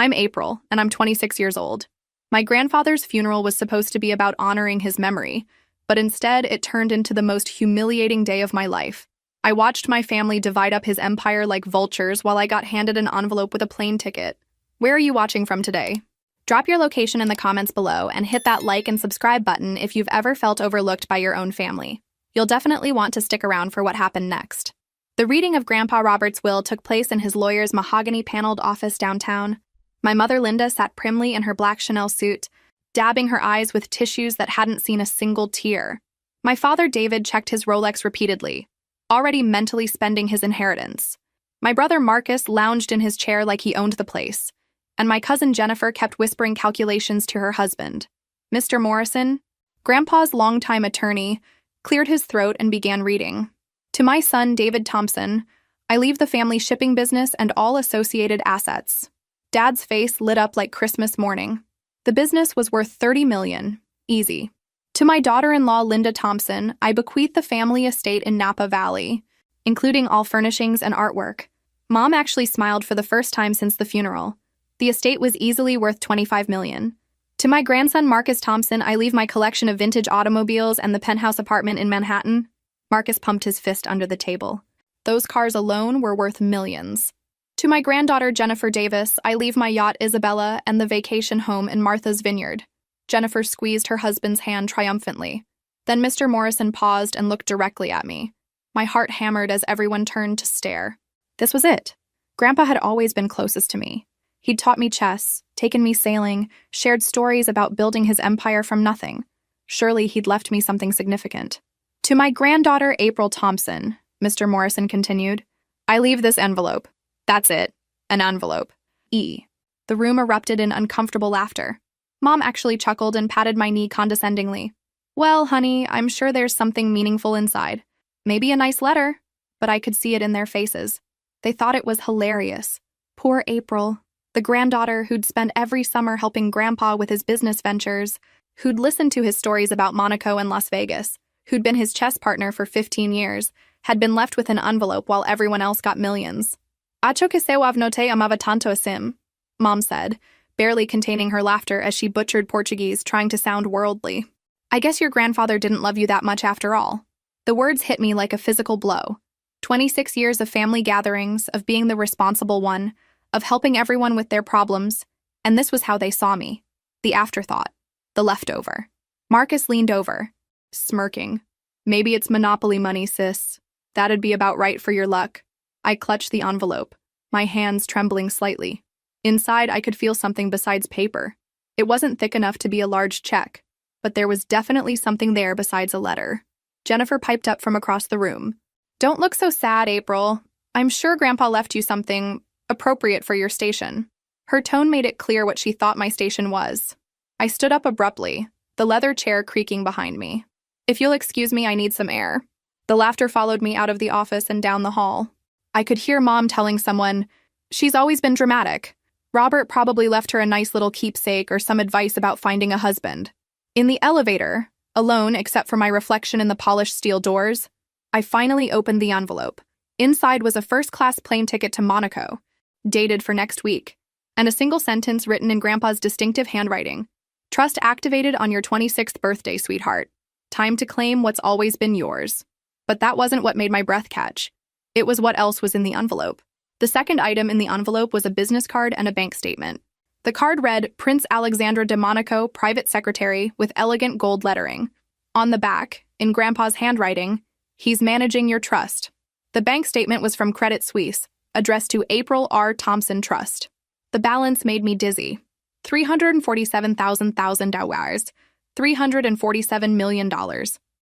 I'm April, and I'm 26 years old. My grandfather's funeral was supposed to be about honoring his memory, but instead it turned into the most humiliating day of my life. I watched my family divide up his empire like vultures while I got handed an envelope with a plane ticket. Where are you watching from today? Drop your location in the comments below and hit that like and subscribe button if you've ever felt overlooked by your own family. You'll definitely want to stick around for what happened next. The reading of Grandpa Robert's will took place in his lawyer's mahogany-paneled office downtown. My mother Linda sat primly in her black Chanel suit, dabbing her eyes with tissues that hadn't seen a single tear. My father David checked his Rolex repeatedly, already mentally spending his inheritance. My brother Marcus lounged in his chair like he owned the place, and my cousin Jennifer kept whispering calculations to her husband. Mr. Morrison, Grandpa's longtime attorney, cleared his throat and began reading. To my son, David Thompson, I leave the family shipping business and all associated assets. Dad's face lit up like Christmas morning. The business was worth $30 million. Easy. To my daughter-in-law, Linda Thompson, I bequeath the family estate in Napa Valley, including all furnishings and artwork. Mom actually smiled for the first time since the funeral. The estate was easily worth $25 million. To my grandson, Marcus Thompson, I leave my collection of vintage automobiles and the penthouse apartment in Manhattan. Marcus pumped his fist under the table. Those cars alone were worth millions. To my granddaughter, Jennifer Davis, I leave my yacht Isabella and the vacation home in Martha's Vineyard. Jennifer squeezed her husband's hand triumphantly. Then Mr. Morrison paused and looked directly at me. My heart hammered as everyone turned to stare. This was it. Grandpa had always been closest to me. He'd taught me chess, taken me sailing, shared stories about building his empire from nothing. Surely he'd left me something significant. To my granddaughter, April Thompson, Mr. Morrison continued, I leave this envelope. That's it. An envelope. E. The room erupted in uncomfortable laughter. Mom actually chuckled and patted my knee condescendingly. Well, honey, I'm sure there's something meaningful inside. Maybe a nice letter. But I could see it in their faces. They thought it was hilarious. Poor April. The granddaughter who'd spent every summer helping Grandpa with his business ventures, who'd listened to his stories about Monaco and Las Vegas, who'd been his chess partner for 15 years, had been left with an envelope while everyone else got millions. Acho que se avnote amava tanto assim, Mom said, barely containing her laughter as she butchered Portuguese, trying to sound worldly. I guess your grandfather didn't love you that much after all. The words hit me like a physical blow. 26 years of family gatherings, of being the responsible one, of helping everyone with their problems, and this was how they saw me. The afterthought. The leftover. Marcus leaned over, smirking. Maybe it's Monopoly money, sis. That'd be about right for your luck. I clutched the envelope, my hands trembling slightly. Inside, I could feel something besides paper. It wasn't thick enough to be a large check, but there was definitely something there besides a letter. Jennifer piped up from across the room. Don't look so sad, April. I'm sure Grandpa left you something appropriate for your station. Her tone made it clear what she thought my station was. I stood up abruptly, the leather chair creaking behind me. If you'll excuse me, I need some air. The laughter followed me out of the office and down the hall. I could hear Mom telling someone, she's always been dramatic. Robert probably left her a nice little keepsake or some advice about finding a husband. In the elevator, alone except for my reflection in the polished steel doors, I finally opened the envelope. Inside was a first-class plane ticket to Monaco, dated for next week, and a single sentence written in Grandpa's distinctive handwriting. Trust activated on your 26th birthday, sweetheart. Time to claim what's always been yours. But that wasn't what made my breath catch. It was what else was in the envelope. The second item in the envelope was a business card and a bank statement. The card read, Prince Alexandre de Monaco, Private Secretary, with elegant gold lettering. On the back, in Grandpa's handwriting, he's managing your trust. The bank statement was from Credit Suisse, addressed to April R. Thompson Trust. The balance made me dizzy. $347,000, $347 million.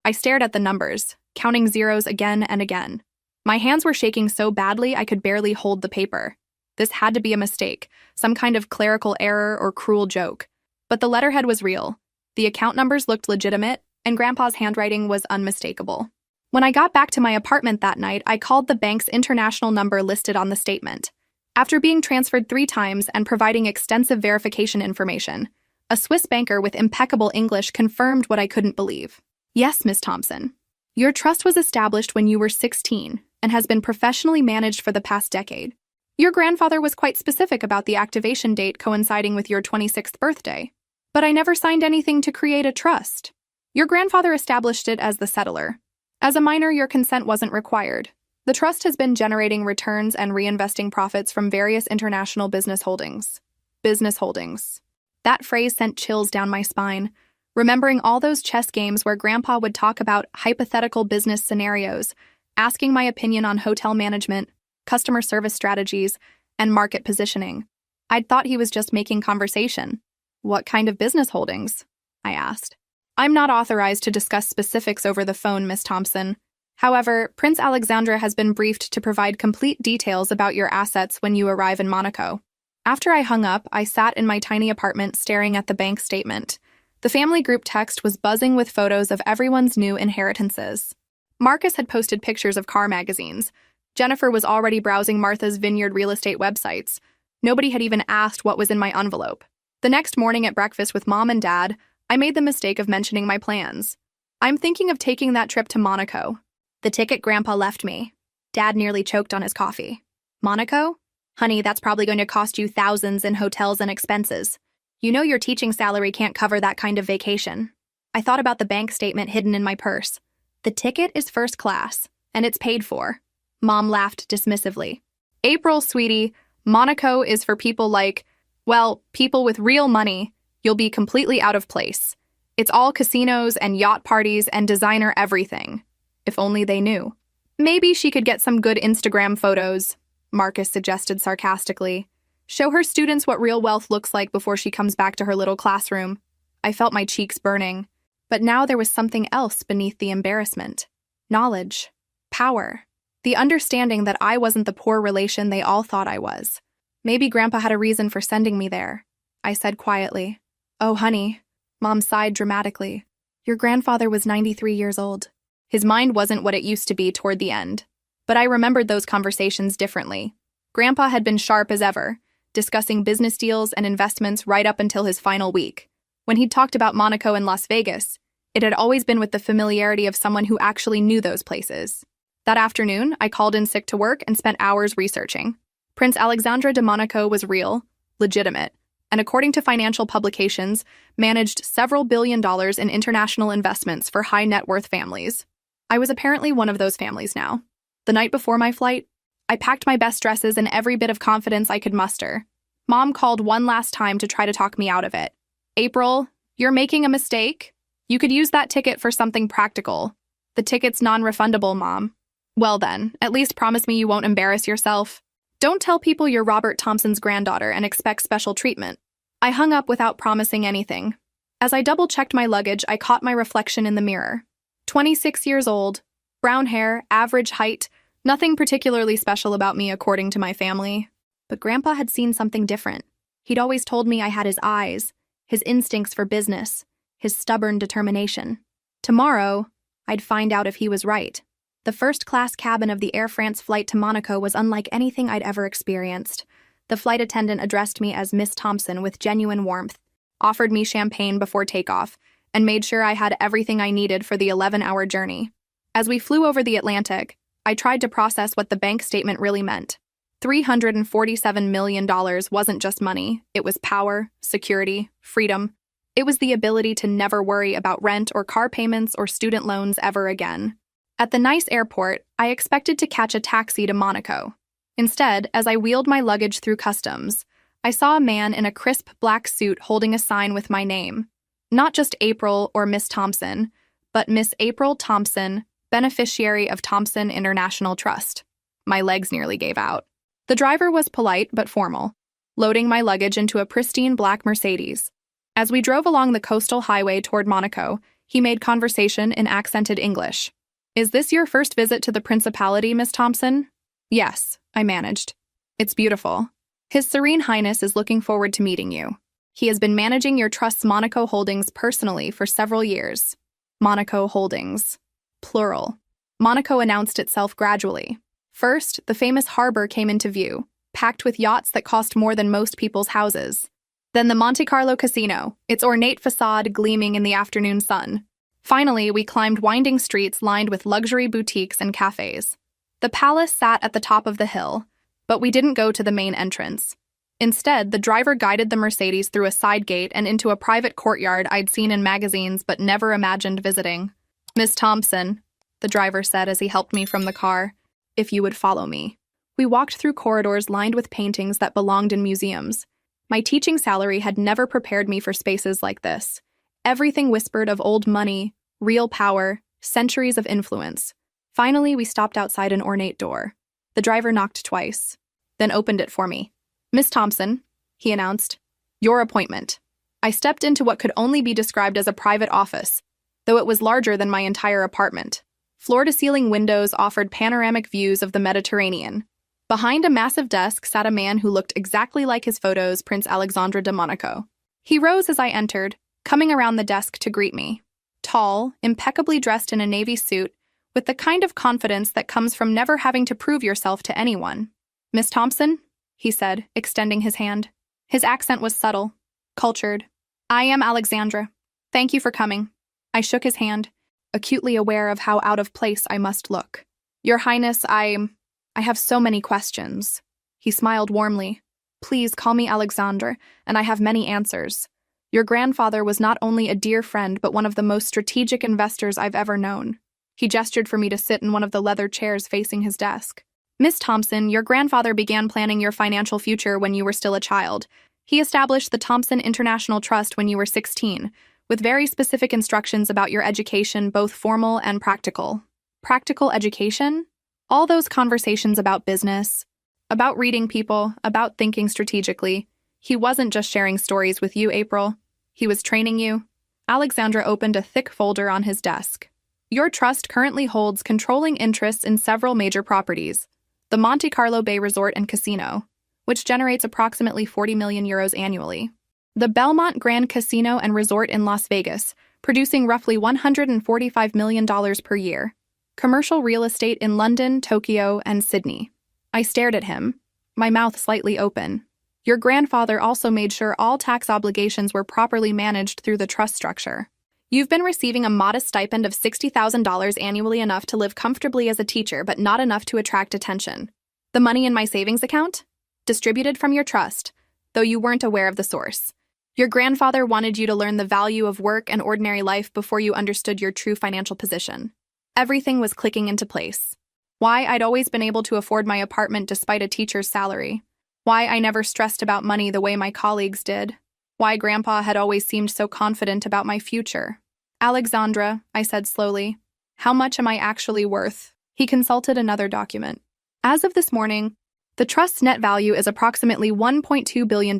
I stared at the numbers, counting zeros again and again. My hands were shaking so badly I could barely hold the paper. This had to be a mistake, some kind of clerical error or cruel joke. But the letterhead was real. The account numbers looked legitimate, and Grandpa's handwriting was unmistakable. When I got back to my apartment that night, I called the bank's international number listed on the statement. After being transferred 3 times and providing extensive verification information, a Swiss banker with impeccable English confirmed what I couldn't believe. Yes, Miss Thompson. Your trust was established when you were 16 and has been professionally managed for the past decade. Your grandfather was quite specific about the activation date coinciding with your 26th birthday. But I never signed anything to create a trust. Your grandfather established it as the settler. As a minor, your consent wasn't required. The trust has been generating returns and reinvesting profits from various international business holdings. Business holdings. That phrase sent chills down my spine, remembering all those chess games where Grandpa would talk about hypothetical business scenarios, asking my opinion on hotel management, customer service strategies, and market positioning. I'd thought he was just making conversation. What kind of business holdings? I asked. I'm not authorized to discuss specifics over the phone, Miss Thompson. However, Prince Alexandra has been briefed to provide complete details about your assets when you arrive in Monaco. After I hung up, I sat in my tiny apartment staring at the bank statement. The family group text was buzzing with photos of everyone's new inheritances. Marcus had posted pictures of car magazines. Jennifer was already browsing Martha's Vineyard real estate websites. Nobody had even asked what was in my envelope. The next morning at breakfast with Mom and Dad, I made the mistake of mentioning my plans. I'm thinking of taking that trip to Monaco. The ticket Grandpa left me. Dad nearly choked on his coffee. Monaco? Honey, that's probably going to cost you thousands in hotels and expenses. You know your teaching salary can't cover that kind of vacation. I thought about the bank statement hidden in my purse. The ticket is first class, and it's paid for. Mom laughed dismissively. April, sweetie, Monaco is for people like, well, people with real money. You'll be completely out of place. It's all casinos and yacht parties and designer everything. If only they knew. Maybe she could get some good Instagram photos, Marcus suggested sarcastically. Show her students what real wealth looks like before she comes back to her little classroom. I felt my cheeks burning. But now there was something else beneath the embarrassment. Knowledge. Power. The understanding that I wasn't the poor relation they all thought I was. Maybe Grandpa had a reason for sending me there. I said quietly. Oh, honey. Mom sighed dramatically. Your grandfather was 93 years old. His mind wasn't what it used to be toward the end. But I remembered those conversations differently. Grandpa had been sharp as ever, discussing business deals and investments right up until his final week. When he'd talked about Monaco and Las Vegas, it had always been with the familiarity of someone who actually knew those places. That afternoon, I called in sick to work and spent hours researching. Prince Alexandre de Monaco was real, legitimate, and according to financial publications, managed several $billion in international investments for high-net-worth families. I was apparently one of those families now. The night before my flight, I packed my best dresses and every bit of confidence I could muster. Mom called one last time to try to talk me out of it. April, you're making a mistake. You could use that ticket for something practical. The ticket's non-refundable, Mom. Well then, at least promise me you won't embarrass yourself. Don't tell people you're Robert Thompson's granddaughter and expect special treatment. I hung up without promising anything. As I double-checked my luggage, I caught my reflection in the mirror. 26 years old, brown hair, average height, nothing particularly special about me according to my family. But Grandpa had seen something different. He'd always told me I had his eyes, his instincts for business, his stubborn determination. Tomorrow, I'd find out if he was right. The first-class cabin of the Air France flight to Monaco was unlike anything I'd ever experienced. The flight attendant addressed me as Miss Thompson with genuine warmth, offered me champagne before takeoff, and made sure I had everything I needed for the 11-hour journey. As we flew over the Atlantic, I tried to process what the bank statement really meant. $347 million wasn't just money, it was power, security, freedom. It was the ability to never worry about rent or car payments or student loans ever again. At the nice airport, I expected to catch a taxi to Monaco. Instead, as I wheeled my luggage through customs, I saw a man in a crisp black suit holding a sign with my name. Not just April or Miss Thompson, but Miss April Thompson, beneficiary of Thompson International Trust. My legs nearly gave out. The driver was polite but formal, loading my luggage into a pristine black Mercedes. As we drove along the coastal highway toward Monaco, he made conversation in accented English. Is this your first visit to the Principality, Miss Thompson? Yes, I managed. It's beautiful. His Serene Highness is looking forward to meeting you. He has been managing your trust's Monaco holdings personally for several years. Monaco Holdings. Plural. Monaco announced itself gradually. First, the famous harbor came into view, packed with yachts that cost more than most people's houses. Then the Monte Carlo Casino, its ornate facade gleaming in the afternoon sun. Finally, we climbed winding streets lined with luxury boutiques and cafes. The palace sat at the top of the hill, But we didn't go to the main entrance. Instead, the driver guided the Mercedes through a side gate and into a private courtyard I'd seen in magazines but never imagined visiting. "Miss Thompson," the driver said as he helped me from the car, "if you would follow me." We walked through corridors lined with paintings that belonged in museums. My teaching salary had never prepared me for spaces like this. Everything whispered of old money, real power, centuries of influence. Finally, we stopped outside an ornate door. The driver knocked twice, then opened it for me. "Miss Thompson," he announced, "your appointment." I stepped into what could only be described as a private office, though it was larger than my entire apartment. Floor-to-ceiling windows offered panoramic views of the Mediterranean. Behind a massive desk sat a man who looked exactly like his photos, Prince Alexandre de Monaco. He rose as I entered, coming around the desk to greet me. Tall, impeccably dressed in a navy suit, with the kind of confidence that comes from never having to prove yourself to anyone. "Miss Thompson?" he said, extending his hand. His accent was subtle, cultured. "I am Alexandra. Thank you for coming." I shook his hand, acutely aware of how out of place I must look. "Your Highness, I have so many questions." He smiled warmly. "Please call me Alexandre, and I have many answers. Your grandfather was not only a dear friend, but one of the most strategic investors I've ever known." He gestured for me to sit in one of the leather chairs facing his desk. "Miss Thompson, your grandfather began planning your financial future when you were still a child. He established the Thompson International Trust when you were 16, with very specific instructions about your education, both formal and practical." Practical education? All those conversations about business, about reading people, about thinking strategically. He wasn't just sharing stories with you, April. He was training you. Alexandra opened a thick folder on his desk. "Your trust currently holds controlling interests in several major properties. The Monte Carlo Bay Resort and Casino, which generates approximately 40 million euros annually. The Belmont Grand Casino and Resort in Las Vegas, producing roughly $145 million per year. Commercial real estate in London, Tokyo, and Sydney." I stared at him, my mouth slightly open. "Your grandfather also made sure all tax obligations were properly managed through the trust structure. You've been receiving a modest stipend of $60,000 annually, enough to live comfortably as a teacher, but not enough to attract attention. The money in my savings account? Distributed from your trust, though you weren't aware of the source. Your grandfather wanted you to learn the value of work and ordinary life before you understood your true financial position." Everything was clicking into place. Why I'd always been able to afford my apartment despite a teacher's salary. Why I never stressed about money the way my colleagues did. Why Grandpa had always seemed so confident about my future. "Alexandra," I said slowly, "how much am I actually worth?" He consulted another document. "As of this morning, the trust's net value is approximately $1.2 billion.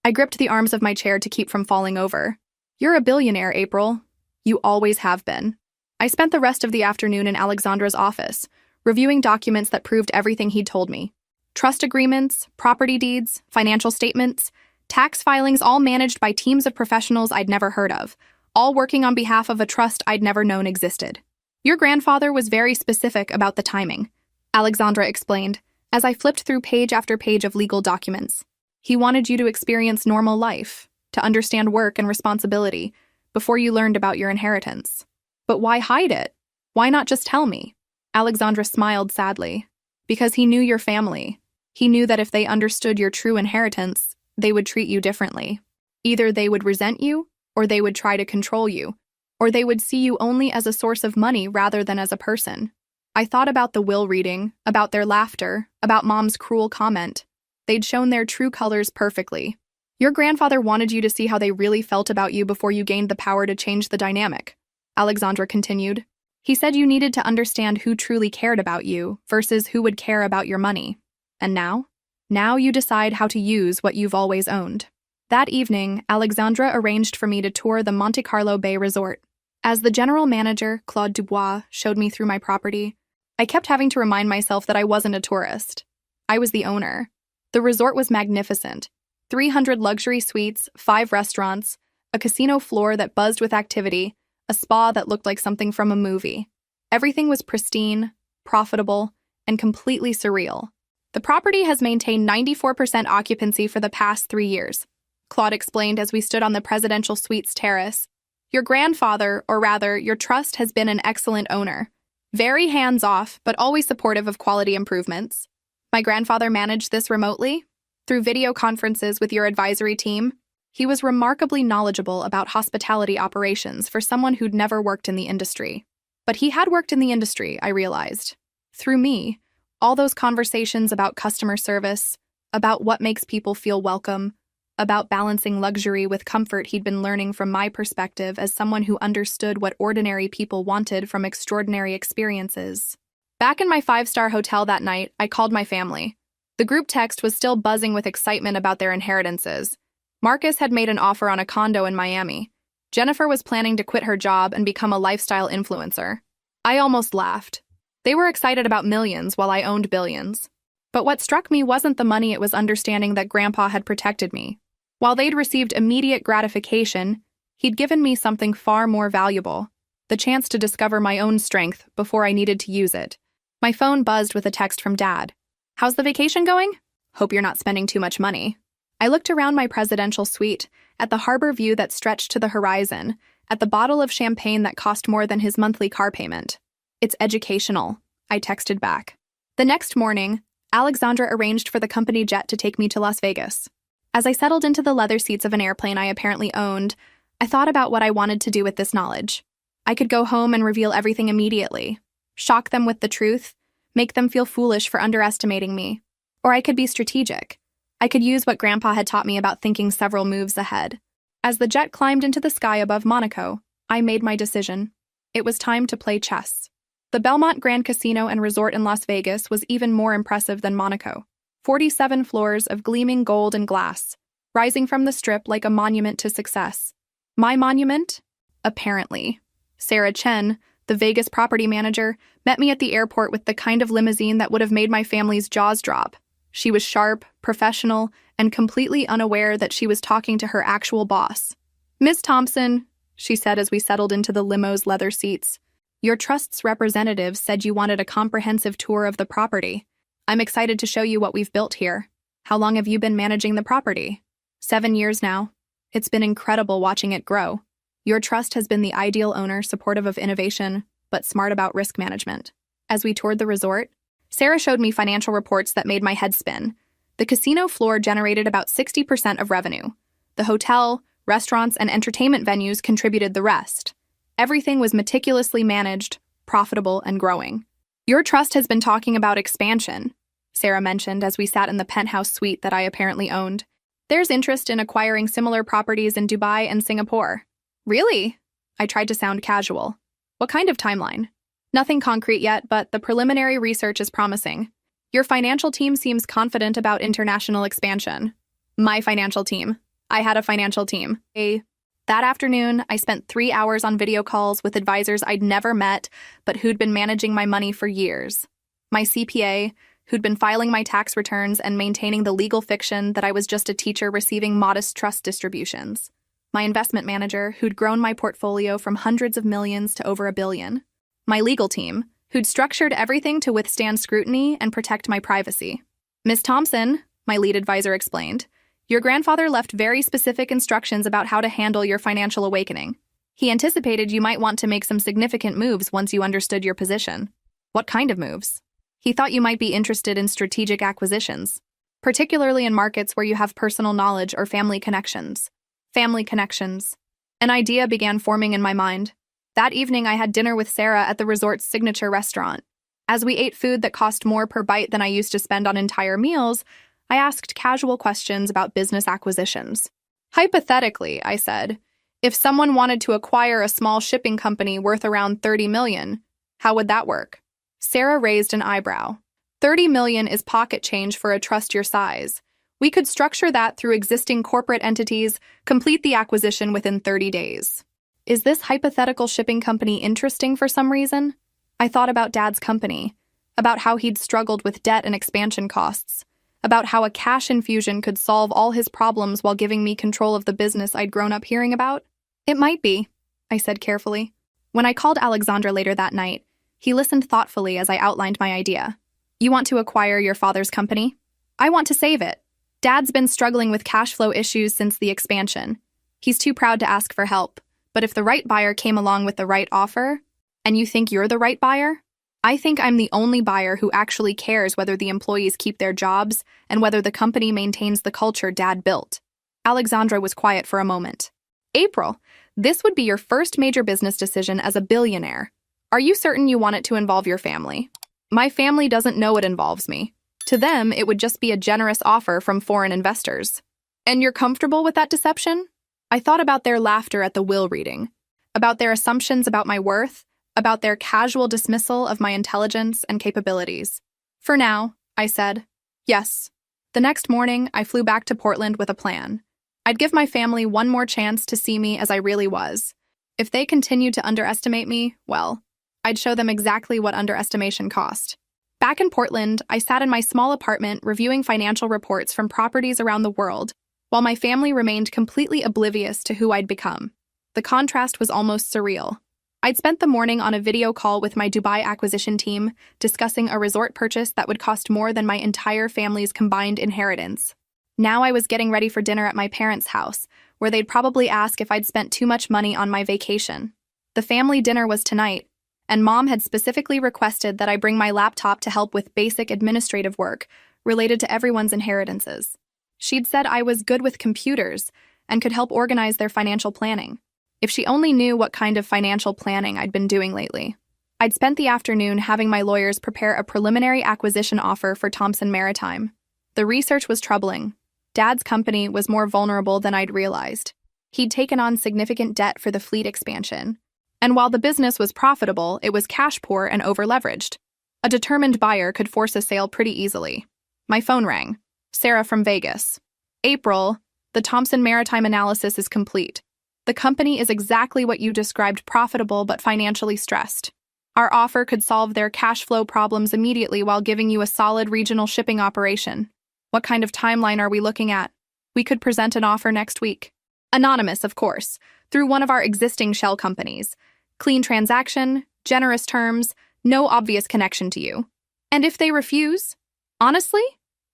I gripped the arms of my chair to keep from falling over. "You're a billionaire, April. You always have been." I spent the rest of the afternoon in Alexandra's office, reviewing documents that proved everything he'd told me. Trust agreements, property deeds, financial statements, tax filings, all managed by teams of professionals I'd never heard of, all working on behalf of a trust I'd never known existed. "Your grandfather was very specific about the timing," Alexandra explained, as I flipped through page after page of legal documents. "He wanted you to experience normal life, to understand work and responsibility, before you learned about your inheritance. But why hide it? Why not just tell me?" Alexandra smiled sadly. "Because he knew your family. He knew that if they understood your true inheritance, they would treat you differently. Either they would resent you, or they would try to control you, or they would see you only as a source of money rather than as a person." I thought about the will reading, about their laughter, about Mom's cruel comment. They'd shown their true colors perfectly. "Your grandfather wanted you to see how they really felt about you before you gained the power to change the dynamic," Alexandra continued. "He said you needed to understand who truly cared about you versus who would care about your money. And now? Now you decide how to use what you've always owned." That evening, Alexandra arranged for me to tour the Monte Carlo Bay Resort. As the general manager, Claude Dubois, showed me through my property, I kept having to remind myself that I wasn't a tourist. I was the owner. The resort was magnificent. 300 luxury suites, 5 restaurants, a casino floor that buzzed with activity, a spa that looked like something from a movie. Everything was pristine, profitable, and completely surreal. "The property has maintained 94% occupancy for the past 3 years," Claude explained as we stood on the presidential suite's terrace. "Your grandfather, or rather, your trust, has been an excellent owner. Very hands-off, but always supportive of quality improvements. My grandfather managed this remotely, through video conferences with your advisory team. He was remarkably knowledgeable about hospitality operations for someone who'd never worked in the industry. But he had worked in the industry, I realized. Through me, all those conversations about customer service, about what makes people feel welcome, about balancing luxury with comfort he'd been learning from my perspective as someone who understood what ordinary people wanted from extraordinary experiences. Back in my 5-star hotel that night, I called my family. The group text was still buzzing with excitement about their inheritances. Marcus had made an offer on a condo in Miami. Jennifer was planning to quit her job and become a lifestyle influencer. I almost laughed. They were excited about millions while I owned billions. But what struck me wasn't the money, it was understanding that Grandpa had protected me. While they'd received immediate gratification, he'd given me something far more valuable, the chance to discover my own strength before I needed to use it. My phone buzzed with a text from Dad. "How's the vacation going? Hope you're not spending too much money." I looked around my presidential suite, at the harbor view that stretched to the horizon, at the bottle of champagne that cost more than his monthly car payment. "It's educational," I texted back. The next morning, Alexandra arranged for the company jet to take me to Las Vegas. As I settled into the leather seats of an airplane I apparently owned, I thought about what I wanted to do with this knowledge. I could go home and reveal everything immediately, shock them with the truth, make them feel foolish for underestimating me. Or I could be strategic. I could use what Grandpa had taught me about thinking several moves ahead. As the jet climbed into the sky above Monaco, I made my decision. It was time to play chess. The Belmont Grand Casino and Resort in Las Vegas was even more impressive than Monaco. 47 floors of gleaming gold and glass, rising from the strip like a monument to success. My monument? Apparently. Sarah Chen, the Vegas property manager, met me at the airport with the kind of limousine that would have made my family's jaws drop. She was sharp, professional, and completely unaware that she was talking to her actual boss. "Miss Thompson," she said as we settled into the limo's leather seats, "your trust's representative said you wanted a comprehensive tour of the property. I'm excited to show you what we've built here. How long have you been managing the property?" 7 years now. It's been incredible watching it grow. Your trust has been the ideal owner, supportive of innovation, but smart about risk management. As we toured the resort, Sarah showed me financial reports that made my head spin. The casino floor generated about 60% of revenue. The hotel, restaurants, and entertainment venues contributed the rest. Everything was meticulously managed, profitable, and growing. "Your trust has been talking about expansion," Sarah mentioned as we sat in the penthouse suite that I apparently owned. "There's interest in acquiring similar properties in Dubai and Singapore." "Really?" I tried to sound casual. "What kind of timeline?" "Nothing concrete yet, but the preliminary research is promising. Your financial team seems confident about international expansion." My financial team. I had a financial team. That afternoon, I spent 3 hours on video calls with advisors I'd never met, but who'd been managing my money for years. My CPA, who'd been filing my tax returns and maintaining the legal fiction that I was just a teacher receiving modest trust distributions. My investment manager, who'd grown my portfolio from hundreds of millions to over $1 billion. My legal team, who'd structured everything to withstand scrutiny and protect my privacy. "Miss Thompson," my lead advisor explained, "your grandfather left very specific instructions about how to handle your financial awakening. He anticipated you might want to make some significant moves once you understood your position." "What kind of moves?" "He thought you might be interested in strategic acquisitions, particularly in markets where you have personal knowledge or family connections." Family connections. An idea began forming in my mind. That evening, I had dinner with Sarah at the resort's signature restaurant. As we ate food that cost more per bite than I used to spend on entire meals, I asked casual questions about business acquisitions. "Hypothetically," I said, "if someone wanted to acquire a small shipping company worth around $30 million, how would that work?" Sarah raised an eyebrow. $30 million is pocket change for a trust your size. We could structure that through existing corporate entities, complete the acquisition within 30 days. Is this hypothetical shipping company interesting for some reason? I thought about Dad's company, about how he'd struggled with debt and expansion costs, about how a cash infusion could solve all his problems while giving me control of the business I'd grown up hearing about. "It might be," I said carefully. When I called Alexandra later that night, he listened thoughtfully as I outlined my idea. "You want to acquire your father's company? I want to save it. Dad's been struggling with cash flow issues since the expansion. He's too proud to ask for help, but if the right buyer came along with the right offer, and you think you're the right buyer?" I think I'm the only buyer who actually cares whether the employees keep their jobs and whether the company maintains the culture Dad built. Alexandra was quiet for a moment. April, this would be your first major business decision as a billionaire. Are you certain you want it to involve your family? My family doesn't know it involves me. To them, it would just be a generous offer from foreign investors. And you're comfortable with that deception? I thought about their laughter at the will reading, about their assumptions about my worth, about their casual dismissal of my intelligence and capabilities. For now, I said, yes. The next morning, I flew back to Portland with a plan. I'd give my family one more chance to see me as I really was. If they continued to underestimate me, well, I'd show them exactly what underestimation cost. Back in Portland, I sat in my small apartment reviewing financial reports from properties around the world, while my family remained completely oblivious to who I'd become. The contrast was almost surreal. I'd spent the morning on a video call with my Dubai acquisition team, discussing a resort purchase that would cost more than my entire family's combined inheritance. Now I was getting ready for dinner at my parents' house, where they'd probably ask if I'd spent too much money on my vacation. The family dinner was tonight, and Mom had specifically requested that I bring my laptop to help with basic administrative work related to everyone's inheritances. She'd said I was good with computers and could help organize their financial planning. If she only knew what kind of financial planning I'd been doing lately. I'd spent the afternoon having my lawyers prepare a preliminary acquisition offer for Thompson Maritime. The research was troubling. Dad's company was more vulnerable than I'd realized. He'd taken on significant debt for the fleet expansion. And while the business was profitable, it was cash poor and over-leveraged. A determined buyer could force a sale pretty easily. My phone rang. Sarah from Vegas. April, the Thompson Maritime analysis is complete. The company is exactly what you described, profitable but financially stressed. Our offer could solve their cash flow problems immediately while giving you a solid regional shipping operation. What kind of timeline are we looking at? We could present an offer next week. Anonymous, of course, through one of our existing shell companies. Clean transaction, generous terms, no obvious connection to you. And if they refuse? Honestly,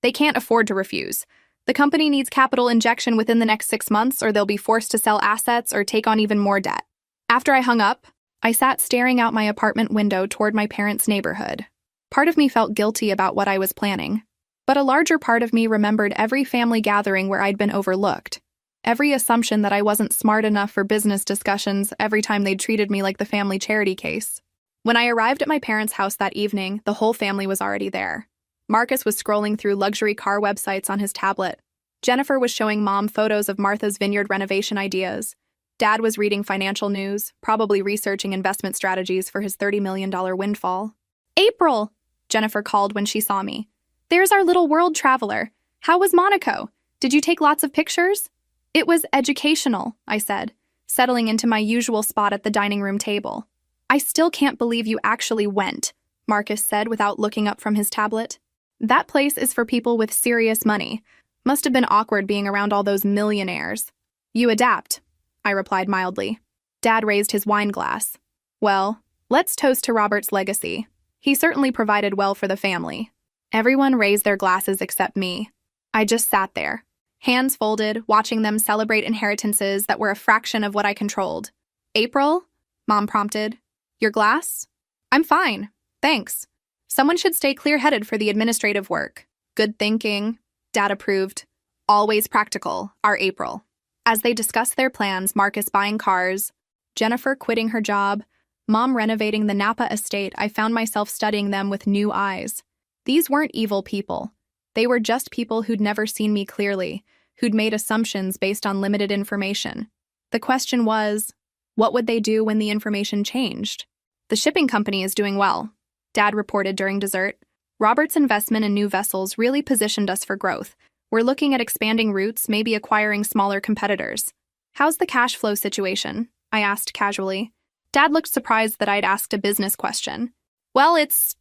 they can't afford to refuse. The company needs capital injection within the next 6 months, or they'll be forced to sell assets or take on even more debt. After I hung up, I sat staring out my apartment window toward my parents' neighborhood. Part of me felt guilty about what I was planning, but a larger part of me remembered every family gathering where I'd been overlooked. Every assumption that I wasn't smart enough for business discussions every time they'd treated me like the family charity case. When I arrived at my parents' house that evening, the whole family was already there. Marcus was scrolling through luxury car websites on his tablet. Jennifer was showing Mom photos of Martha's Vineyard renovation ideas. Dad was reading financial news, probably researching investment strategies for his $30 million windfall. April, Jennifer called when she saw me. There's our little world traveler. How was Monaco? Did you take lots of pictures? It was educational, I said, settling into my usual spot at the dining room table. I still can't believe you actually went, Marcus said without looking up from his tablet. That place is for people with serious money. Must have been awkward being around all those millionaires. You adapt, I replied mildly. Dad raised his wine glass. Well, let's toast to Robert's legacy. He certainly provided well for the family. Everyone raised their glasses except me. I just sat there, hands folded, watching them celebrate inheritances that were a fraction of what I controlled. April? Mom prompted. Your glass? I'm fine, thanks. Someone should stay clear-headed for the administrative work. Good thinking. Dad approved. Always practical, our April. As they discussed their plans, Marcus buying cars, Jennifer quitting her job, Mom renovating the Napa estate, I found myself studying them with new eyes. These weren't evil people. They were just people who'd never seen me clearly, who'd made assumptions based on limited information. The question was, what would they do when the information changed? The shipping company is doing well, Dad reported during dessert. Robert's investment in new vessels really positioned us for growth. We're looking at expanding routes, maybe acquiring smaller competitors. How's the cash flow situation? I asked casually. Dad looked surprised that I'd asked a business question. Well, it's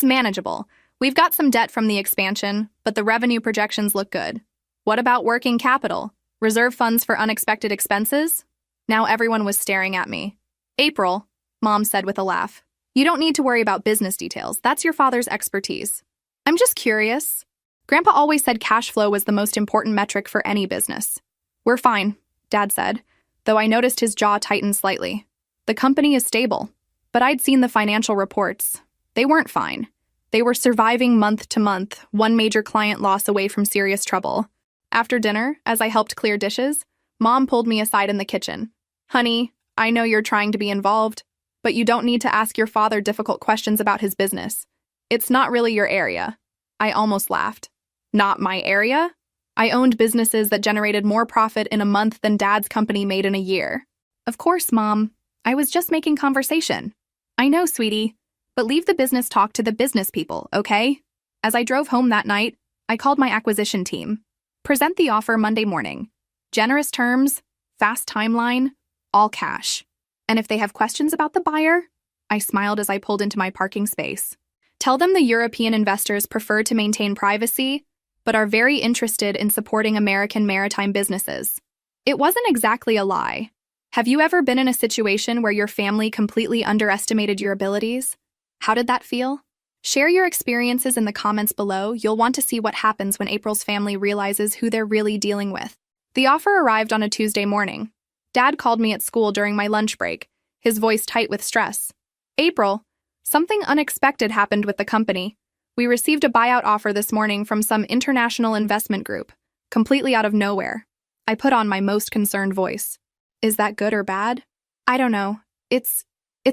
manageable. We've got some debt from the expansion, but the revenue projections look good. What about working capital? Reserve funds for unexpected expenses? Now everyone was staring at me. April, Mom said with a laugh. You don't need to worry about business details. That's your father's expertise. I'm just curious. Grandpa always said cash flow was the most important metric for any business. We're fine, Dad said, though I noticed his jaw tighten slightly. The company is stable, but I'd seen the financial reports. They weren't fine. They were surviving month to month, one major client loss away from serious trouble. After dinner, as I helped clear dishes, Mom pulled me aside in the kitchen. "Honey, I know you're trying to be involved, but you don't need to ask your father difficult questions about his business. It's not really your area." I almost laughed. Not my area? I owned businesses that generated more profit in a month than Dad's company made in a year. "Of course, Mom. I was just making conversation." "I know, sweetie, but leave the business talk to the business people, okay?" As I drove home that night, I called my acquisition team. "Present the offer Monday morning. Generous terms, fast timeline, all cash. And if they have questions about the buyer," I smiled as I pulled into my parking space, "tell them the European investors prefer to maintain privacy, but are very interested in supporting American maritime businesses." It wasn't exactly a lie. Have you ever been in a situation where your family completely underestimated your abilities? How did that feel? Share your experiences in the comments below. You'll want to see what happens when April's family realizes who they're really dealing with. The offer arrived on a Tuesday morning. Dad called me at school during my lunch break, his voice tight with stress. "April, something unexpected happened with the company. We received a buyout offer this morning from some international investment group, completely out of nowhere." I put on my most concerned voice. "Is that good or bad?" "I don't know. It's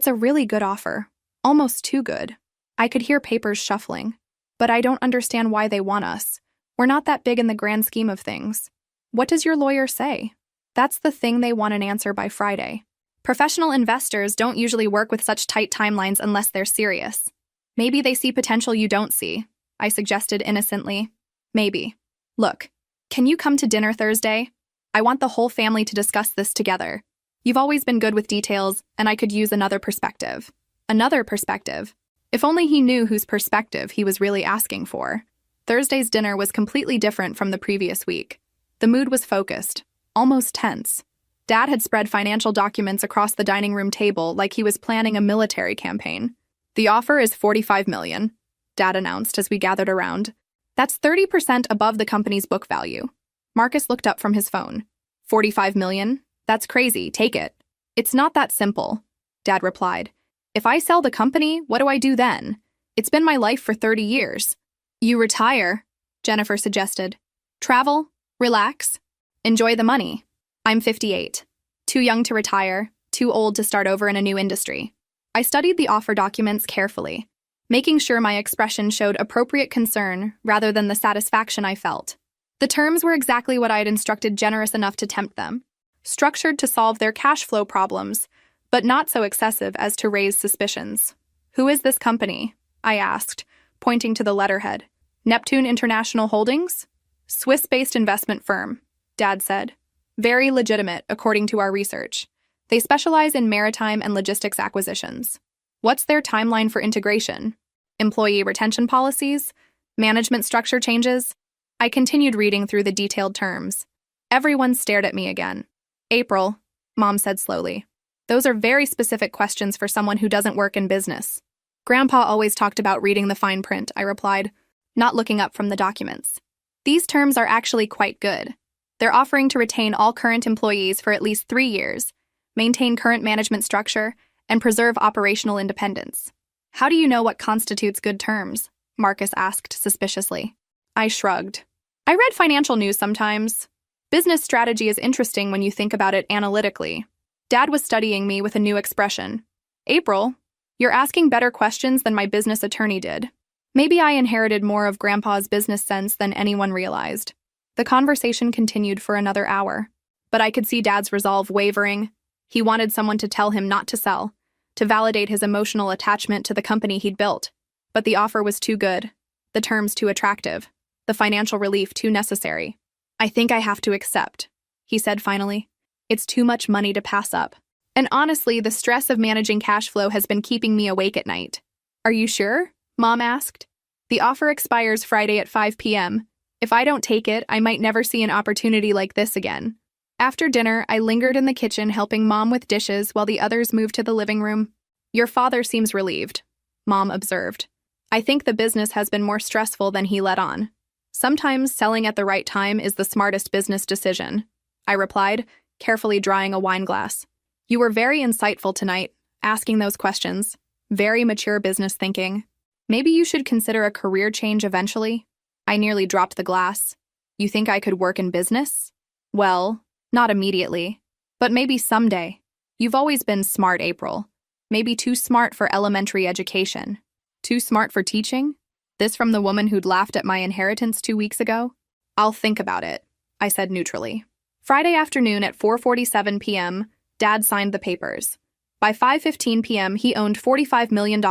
a really good offer. Almost too good." I could hear papers shuffling. "But I don't understand why they want us. We're not that big in the grand scheme of things." "What does your lawyer say?" "That's the thing, they want an answer by Friday. Professional investors don't usually work with such tight timelines unless they're serious." "Maybe they see potential you don't see," I suggested innocently. "Maybe. Look, can you come to dinner Thursday? I want the whole family to discuss this together. You've always been good with details, and I could use another perspective." Another perspective? If only he knew whose perspective he was really asking for. Thursday's dinner was completely different from the previous week. The mood was focused, almost tense. Dad had spread financial documents across the dining room table like he was planning a military campaign. "The offer is $45 million, Dad announced as we gathered around. "That's 30% above the company's book value." Marcus looked up from his phone. $45 million? That's crazy, take it." "It's not that simple," Dad replied. "If I sell the company, what do I do then? It's been my life for 30 years. "You retire," Jennifer suggested. "Travel, relax, enjoy the money." "I'm 58. Too young to retire, too old to start over in a new industry." I studied the offer documents carefully, making sure my expression showed appropriate concern rather than the satisfaction I felt. The terms were exactly what I had instructed, generous enough to tempt them, structured to solve their cash flow problems, but not so excessive as to raise suspicions. "Who is this company?" I asked, pointing to the letterhead. "Neptune International Holdings?" "Swiss-based investment firm," Dad said. "Very legitimate, according to our research. They specialize in maritime and logistics acquisitions." "What's their timeline for integration? Employee retention policies? Management structure changes?" I continued reading through the detailed terms. Everyone stared at me again. "April," Mom said slowly, "those are very specific questions for someone who doesn't work in business." "Grandpa always talked about reading the fine print," I replied, not looking up from the documents. "These terms are actually quite good. They're offering to retain all current employees for at least 3 years, maintain current management structure, and preserve operational independence." "How do you know what constitutes good terms?" Marcus asked suspiciously. I shrugged. "I read financial news sometimes. Business strategy is interesting when you think about it analytically." Dad was studying me with a new expression. "April, you're asking better questions than my business attorney did." Maybe I inherited more of Grandpa's business sense than anyone realized. The conversation continued for another hour, but I could see Dad's resolve wavering. He wanted someone to tell him not to sell, to validate his emotional attachment to the company he'd built. But the offer was too good, the terms too attractive, the financial relief too necessary. "I think I have to accept," he said finally. "It's too much money to pass up. And honestly, the stress of managing cash flow has been keeping me awake at night." "Are you sure?" Mom asked. "The offer expires Friday at 5 p.m. If I don't take it, I might never see an opportunity like this again." After dinner, I lingered in the kitchen helping Mom with dishes while the others moved to the living room. "Your father seems relieved," Mom observed. "I think the business has been more stressful than he let on." "Sometimes selling at the right time is the smartest business decision," I replied, carefully drying a wine glass. "You were very insightful tonight, asking those questions. Very mature business thinking." Maybe you should consider a career change eventually. I nearly dropped the glass. You think I could work in business? Well, not immediately. But maybe someday. You've always been smart, April. Maybe too smart for elementary education. Too smart for teaching? This from the woman who'd laughed at my inheritance 2 weeks ago? I'll think about it, I said neutrally. Friday afternoon at 4:47 p.m., Dad signed the papers. By 5:15 p.m., he owned $45 million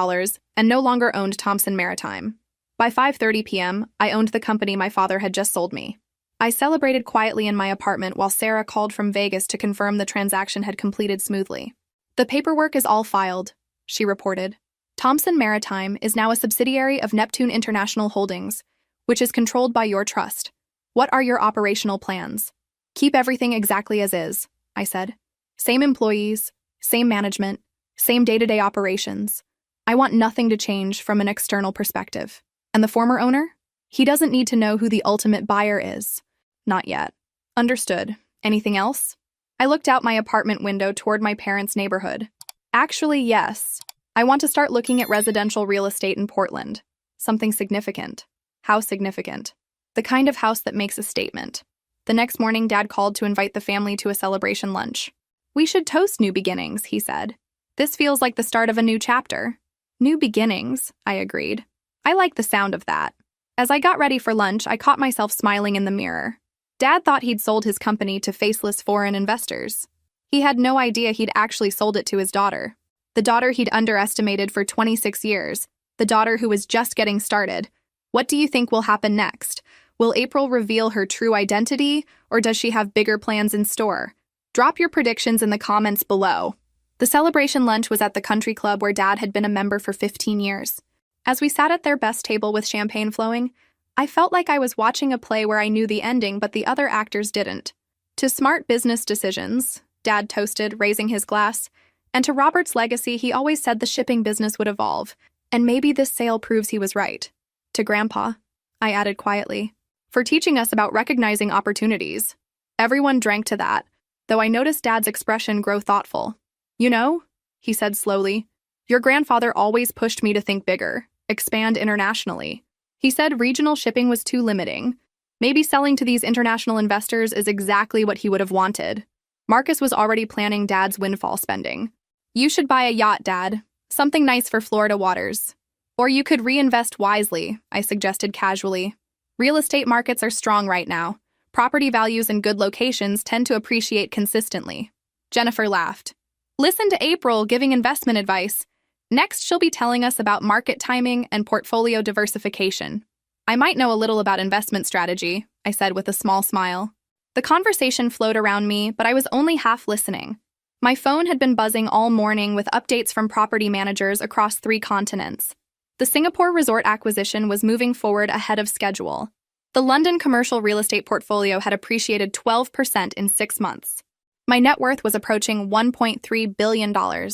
and no longer owned Thompson Maritime. By 5:30 p.m., I owned the company my father had just sold me. I celebrated quietly in my apartment while Sarah called from Vegas to confirm the transaction had completed smoothly. The paperwork is all filed, she reported. Thompson Maritime is now a subsidiary of Neptune International Holdings, which is controlled by your trust. What are your operational plans? Keep everything exactly as is, I said. Same employees, same management, same day-to-day operations. I want nothing to change from an external perspective. And the former owner? He doesn't need to know who the ultimate buyer is. Not yet. Understood. Anything else? I looked out my apartment window toward my parents' neighborhood. Actually, yes. I want to start looking at residential real estate in Portland. Something significant. How significant? The kind of house that makes a statement. The next morning, Dad called to invite the family to a celebration lunch. We should toast new beginnings, he said. This feels like the start of a new chapter. New beginnings, I agreed. I like the sound of that. As I got ready for lunch, I caught myself smiling in the mirror. Dad thought he'd sold his company to faceless foreign investors. He had no idea he'd actually sold it to his daughter. The daughter he'd underestimated for 26 years. The daughter who was just getting started. What do you think will happen next? Will April reveal her true identity, or does she have bigger plans in store? Drop your predictions in the comments below. The celebration lunch was at the country club where Dad had been a member for 15 years. As we sat at their best table with champagne flowing, I felt like I was watching a play where I knew the ending but the other actors didn't. To smart business decisions, Dad toasted, raising his glass, and to Robert's legacy, he always said the shipping business would evolve, and maybe this sale proves he was right. To Grandpa, I added quietly, for teaching us about recognizing opportunities. Everyone drank to that, though I noticed Dad's expression grow thoughtful. You know, he said slowly, your grandfather always pushed me to think bigger, expand internationally. He said regional shipping was too limiting. Maybe selling to these international investors is exactly what he would have wanted. Marcus was already planning Dad's windfall spending. You should buy a yacht, Dad. Something nice for Florida waters. Or you could reinvest wisely, I suggested casually. Real estate markets are strong right now. Property values in good locations tend to appreciate consistently. Jennifer laughed. Listen to April giving investment advice. Next, she'll be telling us about market timing and portfolio diversification. I might know a little about investment strategy, I said with a small smile. The conversation flowed around me, but I was only half listening. My phone had been buzzing all morning with updates from property managers across 3 continents. The Singapore resort acquisition was moving forward ahead of schedule. The London commercial real estate portfolio had appreciated 12% in 6 months. My net worth was approaching $1.3 billion.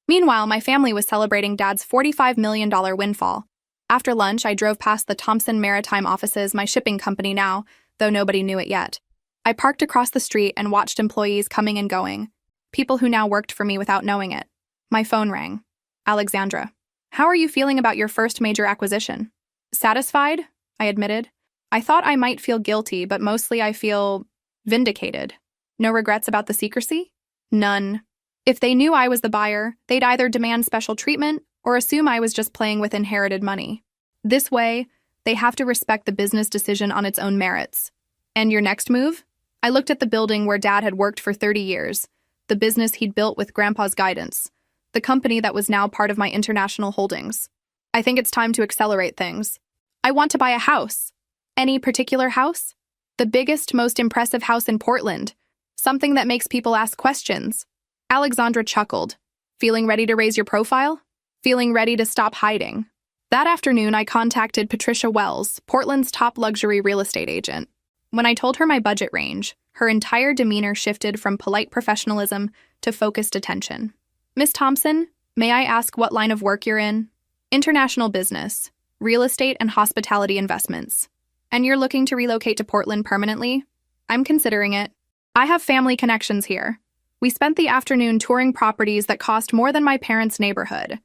Meanwhile, my family was celebrating Dad's $45 million windfall. After lunch, I drove past the Thompson Maritime offices, my shipping company now, though nobody knew it yet. I parked across the street and watched employees coming and going, people who now worked for me without knowing it. My phone rang. Alexandra. How are you feeling about your first major acquisition? Satisfied, I admitted. I thought I might feel guilty, but mostly I feel vindicated. No regrets about the secrecy? None. If they knew I was the buyer, they'd either demand special treatment or assume I was just playing with inherited money. This way, they have to respect the business decision on its own merits. And your next move? I looked at the building where Dad had worked for 30 years, the business he'd built with Grandpa's guidance, the company that was now part of my international holdings. I think it's time to accelerate things. I want to buy a house. Any particular house? The biggest, most impressive house in Portland. Something that makes people ask questions. Alexandra chuckled. Feeling ready to raise your profile? Feeling ready to stop hiding. That afternoon, I contacted Patricia Wells, Portland's top luxury real estate agent. When I told her my budget range, her entire demeanor shifted from polite professionalism to focused attention. Miss Thompson, may I ask what line of work you're in? International business, real estate and hospitality investments. And you're looking to relocate to Portland permanently? I'm considering it. I have family connections here. We spent the afternoon touring properties that cost more than my parents' neighborhood.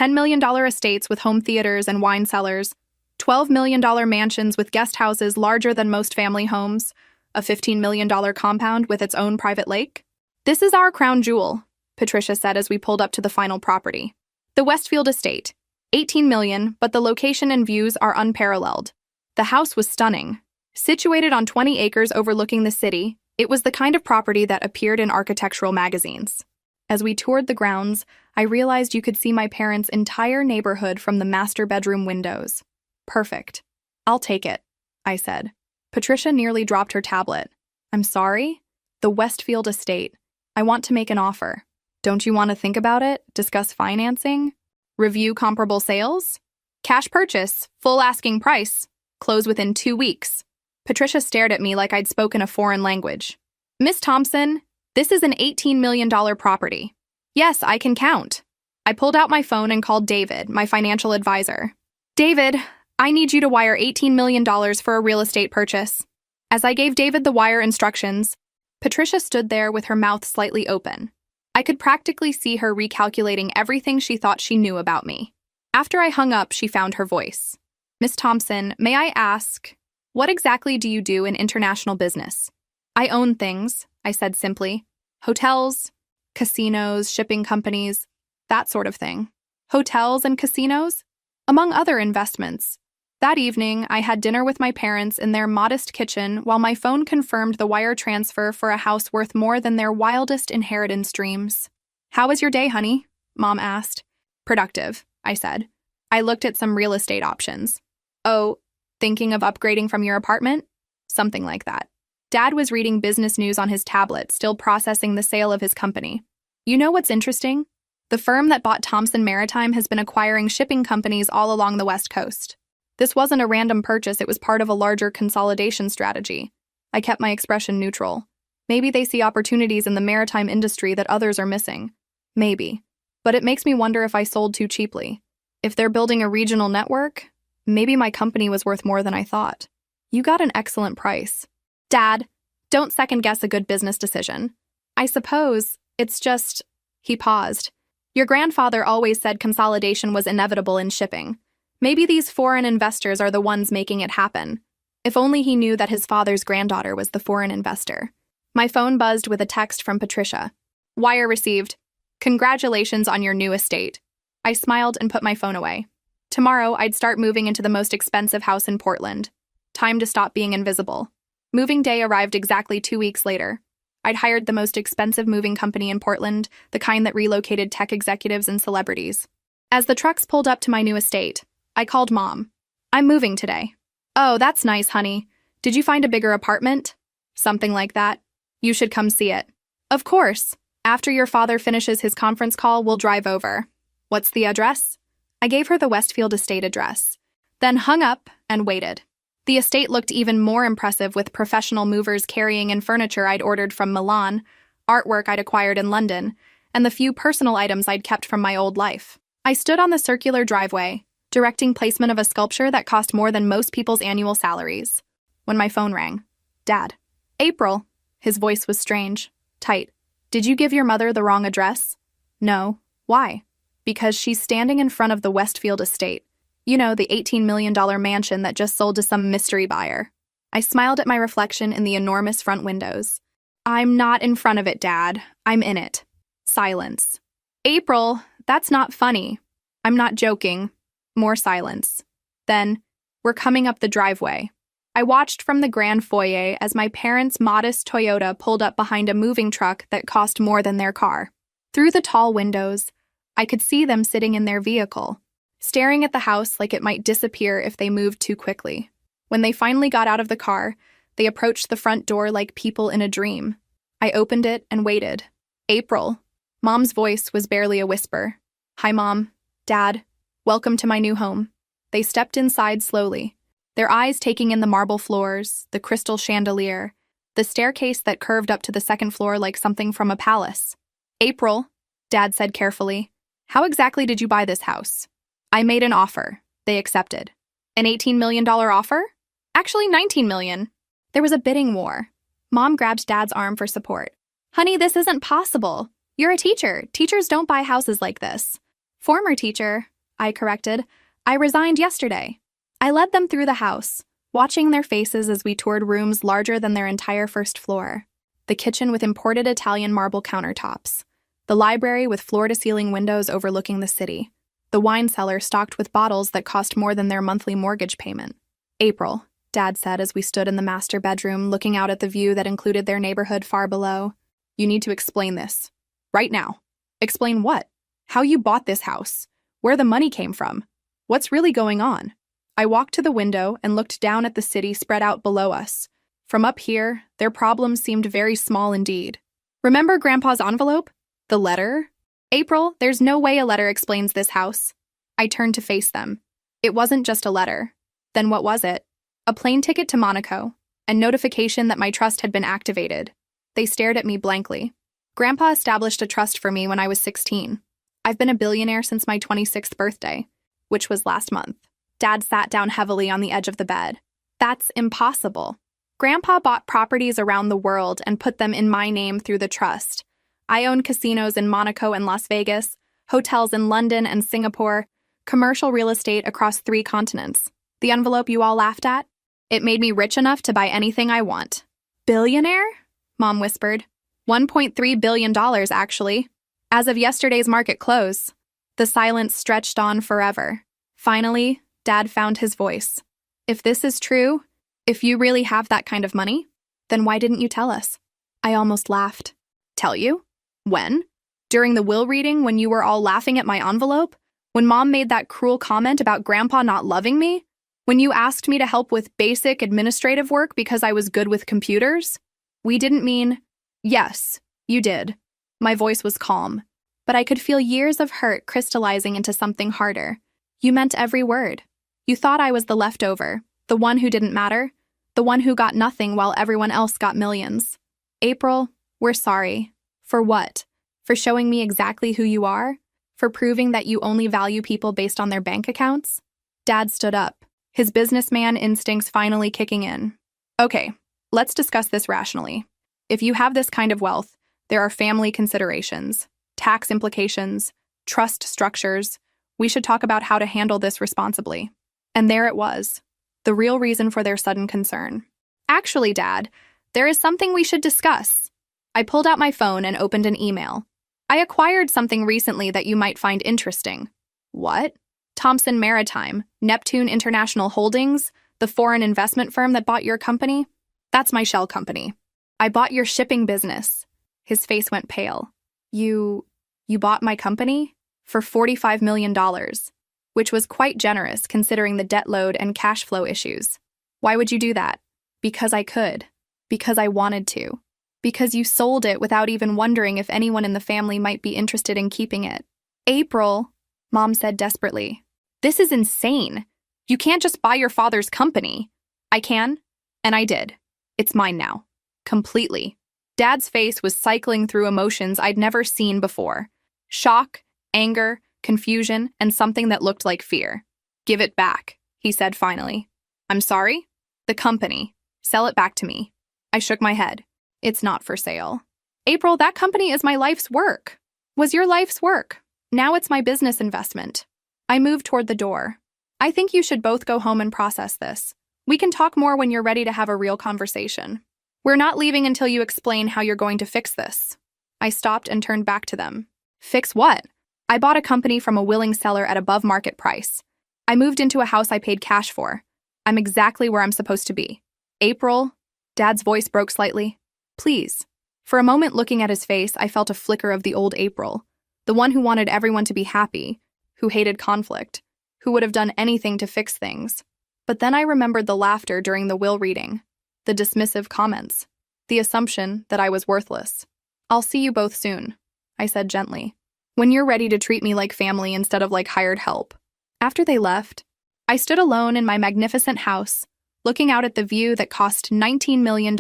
$10 million estates with home theaters and wine cellars, $12 million mansions with guest houses larger than most family homes, a $15 million compound with its own private lake. This is our crown jewel, Patricia said as we pulled up to the final property. The Westfield estate. 18 million, but the location and views are unparalleled. The house was stunning. Situated on 20 acres overlooking the city, it was the kind of property that appeared in architectural magazines. As we toured the grounds, I realized you could see my parents' entire neighborhood from the master bedroom windows. Perfect. I'll take it, I said. Patricia nearly dropped her tablet. I'm sorry? The Westfield estate. I want to make an offer. Don't you want to think about it? Discuss financing? Review comparable sales? Cash purchase, full asking price. Close within 2 weeks. Patricia stared at me like I'd spoken a foreign language. Miss Thompson, this is an $18 million property. Yes, I can count. I pulled out my phone and called David, my financial advisor. David, I need you to wire $18 million for a real estate purchase. As I gave David the wire instructions, Patricia stood there with her mouth slightly open. I could practically see her recalculating everything she thought she knew about me. After I hung up, she found her voice. Miss Thompson, may I ask, what exactly do you do in international business? I own things, I said simply. Hotels, casinos, shipping companies, that sort of thing. Hotels and casinos? Among other investments. That evening, I had dinner with my parents in their modest kitchen while my phone confirmed the wire transfer for a house worth more than their wildest inheritance dreams. How was your day, honey? Mom asked. Productive, I said. I looked at some real estate options. Oh, thinking of upgrading from your apartment? Something like that. Dad was reading business news on his tablet, still processing the sale of his company. You know what's interesting? The firm that bought Thompson Maritime has been acquiring shipping companies all along the West Coast. This wasn't a random purchase, it was part of a larger consolidation strategy. I kept my expression neutral. Maybe they see opportunities in the maritime industry that others are missing. Maybe. But it makes me wonder if I sold too cheaply. If they're building a regional network, maybe my company was worth more than I thought. You got an excellent price. Dad, don't second-guess a good business decision. I suppose it's just... He paused. Your grandfather always said consolidation was inevitable in shipping. Maybe these foreign investors are the ones making it happen. If only he knew that his father's granddaughter was the foreign investor. My phone buzzed with a text from Patricia. Wire received. Congratulations on your new estate. I smiled and put my phone away. Tomorrow, I'd start moving into the most expensive house in Portland. Time to stop being invisible. Moving day arrived exactly 2 weeks later. I'd hired the most expensive moving company in Portland, the kind that relocated tech executives and celebrities. As the trucks pulled up to my new estate, I called Mom. I'm moving today. Oh, that's nice, honey. Did you find a bigger apartment? Something like that. You should come see it. Of course. After your father finishes his conference call, we'll drive over. What's the address? I gave her the Westfield estate address, then hung up and waited. The estate looked even more impressive with professional movers carrying in furniture I'd ordered from Milan, artwork I'd acquired in London, and the few personal items I'd kept from my old life. I stood on the circular driveway, directing placement of a sculpture that cost more than most people's annual salaries, when my phone rang. Dad. April. His voice was strange, tight. Did you give your mother the wrong address? No. Why? Because she's standing in front of the Westfield estate. You know, the $18 million mansion that just sold to some mystery buyer. I smiled at my reflection in the enormous front windows. I'm not in front of it, Dad. I'm in it. Silence. April, that's not funny. I'm not joking. More silence. Then, we're coming up the driveway. I watched from the grand foyer as my parents' modest Toyota pulled up behind a moving truck that cost more than their car. Through the tall windows, I could see them sitting in their vehicle, staring at the house like it might disappear if they moved too quickly. When they finally got out of the car, they approached the front door like people in a dream. I opened it and waited. April. Mom's voice was barely a whisper. Hi, Mom. Dad. Welcome to my new home. They stepped inside slowly, their eyes taking in the marble floors, the crystal chandelier, the staircase that curved up to the second floor like something from a palace. April, Dad said carefully, how exactly did you buy this house? I made an offer. They accepted. An $18 million offer? Actually, $19 million. There was a bidding war. Mom grabbed Dad's arm for support. Honey, this isn't possible. You're a teacher. Teachers don't buy houses like this. Former teacher, I corrected. I resigned yesterday. I led them through the house, watching their faces as we toured rooms larger than their entire first floor. The kitchen with imported Italian marble countertops. The library with floor-to-ceiling windows overlooking the city. The wine cellar stocked with bottles that cost more than their monthly mortgage payment. April, Dad said as we stood in the master bedroom looking out at the view that included their neighborhood far below. You need to explain this. Right now. Explain what? How you bought this house. Where the money came from. What's really going on? I walked to the window and looked down at the city spread out below us. From up here, their problems seemed very small indeed. Remember Grandpa's envelope? The letter? April, there's no way a letter explains this house. I turned to face them. It wasn't just a letter. Then what was it? A plane ticket to Monaco, and notification that my trust had been activated. They stared at me blankly. Grandpa established a trust for me when I was 16. I've been a billionaire since my 26th birthday, which was last month. Dad sat down heavily on the edge of the bed. That's impossible. Grandpa bought properties around the world and put them in my name through the trust. I own casinos in Monaco and Las Vegas, hotels in London and Singapore, commercial real estate across 3 continents. The envelope you all laughed at? It made me rich enough to buy anything I want. Billionaire? Mom whispered. $1.3 billion, actually. As of yesterday's market close. The silence stretched on forever. Finally, Dad found his voice. If this is true, if you really have that kind of money, then why didn't you tell us? I almost laughed. Tell you? When? During the will reading when you were all laughing at my envelope? When Mom made that cruel comment about Grandpa not loving me? When you asked me to help with basic administrative work because I was good with computers? We didn't mean... Yes, you did. My voice was calm, but I could feel years of hurt crystallizing into something harder. You meant every word. You thought I was the leftover, the one who didn't matter, the one who got nothing while everyone else got millions. April, we're sorry. For what? For showing me exactly who you are? For proving that you only value people based on their bank accounts? Dad stood up, his businessman instincts finally kicking in. Okay, let's discuss this rationally. If you have this kind of wealth, there are family considerations, tax implications, trust structures. We should talk about how to handle this responsibly. And there it was, the real reason for their sudden concern. Actually, Dad, there is something we should discuss. I pulled out my phone and opened an email. I acquired something recently that you might find interesting. What? Thompson Maritime, Neptune International Holdings, the foreign investment firm that bought your company? That's my shell company. I bought your shipping business. His face went pale. You bought my company? For $45 million, which was quite generous considering the debt load and cash flow issues. Why would you do that? Because I could. Because I wanted to. Because you sold it without even wondering if anyone in the family might be interested in keeping it. April, Mom said desperately. This is insane. You can't just buy your father's company. I can, and I did. It's mine now. Completely. Dad's face was cycling through emotions I'd never seen before. Shock, anger, confusion, and something that looked like fear. Give it back, he said finally. I'm sorry? The company. Sell it back to me. I shook my head. It's not for sale. April, that company is my life's work. Was your life's work. Now it's my business investment. I moved toward the door. I think you should both go home and process this. We can talk more when you're ready to have a real conversation. We're not leaving until you explain how you're going to fix this. I stopped and turned back to them. Fix what? I bought a company from a willing seller at above market price. I moved into a house I paid cash for. I'm exactly where I'm supposed to be. April, Dad's voice broke slightly. Please. For a moment looking at his face, I felt a flicker of the old April, the one who wanted everyone to be happy, who hated conflict, who would have done anything to fix things. But then I remembered the laughter during the will reading, the dismissive comments, the assumption that I was worthless. I'll see you both soon, I said gently, when you're ready to treat me like family instead of like hired help. After they left, I stood alone in my magnificent house, looking out at the view that cost $19 million.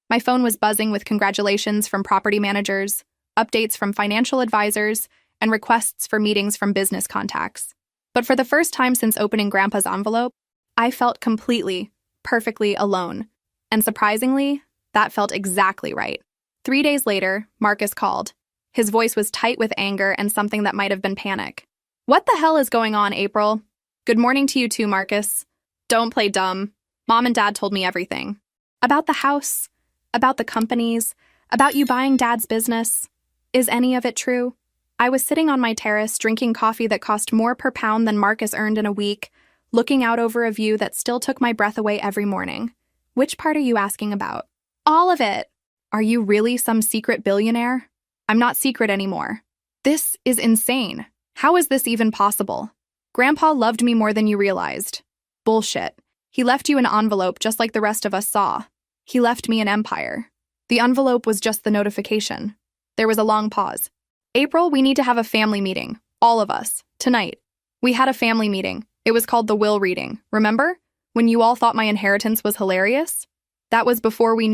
My phone was buzzing with congratulations from property managers, updates from financial advisors, and requests for meetings from business contacts. But for the first time since opening Grandpa's envelope, I felt completely, perfectly alone. And surprisingly, that felt exactly right. 3 days later, Marcus called. His voice was tight with anger and something that might have been panic. What the hell is going on, April? Good morning to you too, Marcus. Don't play dumb. Mom and Dad told me everything. About the house, about the companies, about you buying Dad's business. Is any of it true? I was sitting on my terrace drinking coffee that cost more per pound than Marcus earned in a week, looking out over a view that still took my breath away every morning. Which part are you asking about? All of it. Are you really some secret billionaire? I'm not secret anymore. This is insane. How is this even possible? Grandpa loved me more than you realized. Bullshit. He left you an envelope just like the rest of us saw. He left me an empire. The envelope was just the notification. There was a long pause. April, we need to have a family meeting. All of us. Tonight. We had a family meeting. It was called the will reading. Remember? When you all thought my inheritance was hilarious? That was before you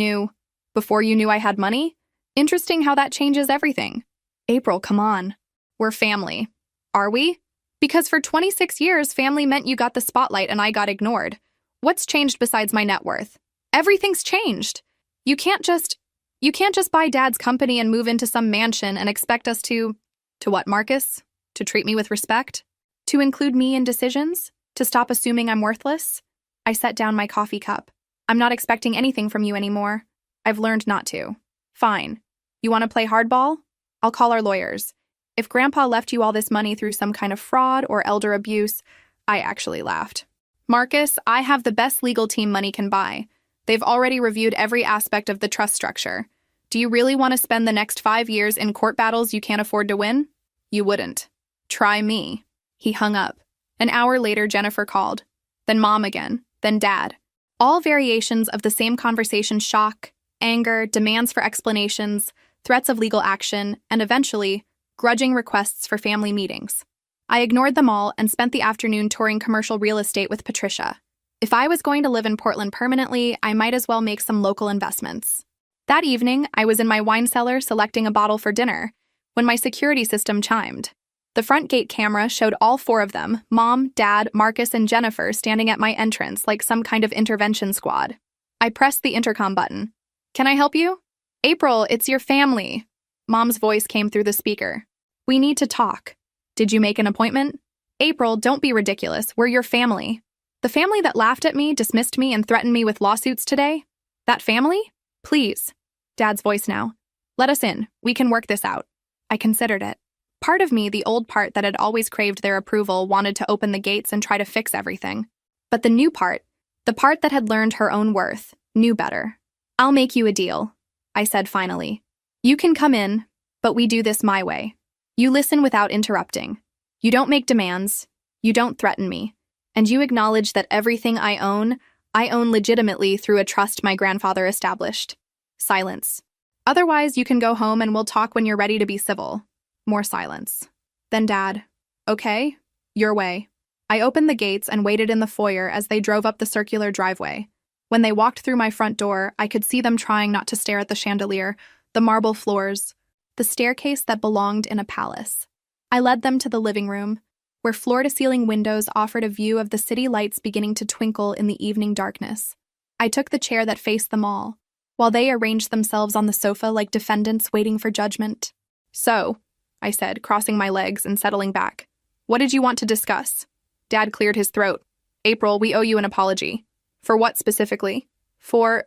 knew I had money? Interesting how that changes everything. April, come on. We're family. Are we? Because for 26 years, family meant you got the spotlight and I got ignored. What's changed besides my net worth? Everything's changed. You can't just buy Dad's company and move into some mansion and expect us to what, Marcus? To treat me with respect? To include me in decisions? To stop assuming I'm worthless? I set down my coffee cup. I'm not expecting anything from you anymore. I've learned not to. Fine. You want to play hardball? I'll call our lawyers. If Grandpa left you all this money through some kind of fraud or elder abuse, I actually laughed. Marcus, I have the best legal team money can buy. They've already reviewed every aspect of the trust structure. Do you really want to spend the next 5 years in court battles you can't afford to win? You wouldn't. Try me. He hung up. An hour later, Jennifer called. Then Mom again. Then Dad. All variations of the same conversation: shock, anger, demands for explanations, threats of legal action, and eventually, grudging requests for family meetings. I ignored them all and spent the afternoon touring commercial real estate with Patricia. If I was going to live in Portland permanently, I might as well make some local investments. That evening, I was in my wine cellar selecting a bottle for dinner when my security system chimed. The front gate camera showed all 4 of them, Mom, Dad, Marcus, and Jennifer, standing at my entrance like some kind of intervention squad. I pressed the intercom button. Can I help you? April, it's your family. Mom's voice came through the speaker. We need to talk. Did you make an appointment? April, don't be ridiculous. We're your family. The family that laughed at me, dismissed me, and threatened me with lawsuits today? That family? Please. Dad's voice now. Let us in. We can work this out. I considered it. Part of me, the old part that had always craved their approval, wanted to open the gates and try to fix everything. But the new part, the part that had learned her own worth, knew better. I'll make you a deal, I said finally. You can come in, but we do this my way. You listen without interrupting. You don't make demands. You don't threaten me. And you acknowledge that everything I own legitimately through a trust my grandfather established. Silence. Otherwise, you can go home and we'll talk when you're ready to be civil. More silence. Then Dad. Okay, your way. I opened the gates and waited in the foyer as they drove up the circular driveway. When they walked through my front door, I could see them trying not to stare at the chandelier, the marble floors, the staircase that belonged in a palace. I led them to the living room, where floor-to-ceiling windows offered a view of the city lights beginning to twinkle in the evening darkness. I took the chair that faced them all, while they arranged themselves on the sofa like defendants waiting for judgment. So, I said, crossing my legs and settling back. What did you want to discuss? Dad cleared his throat. April, we owe you an apology. For what specifically? For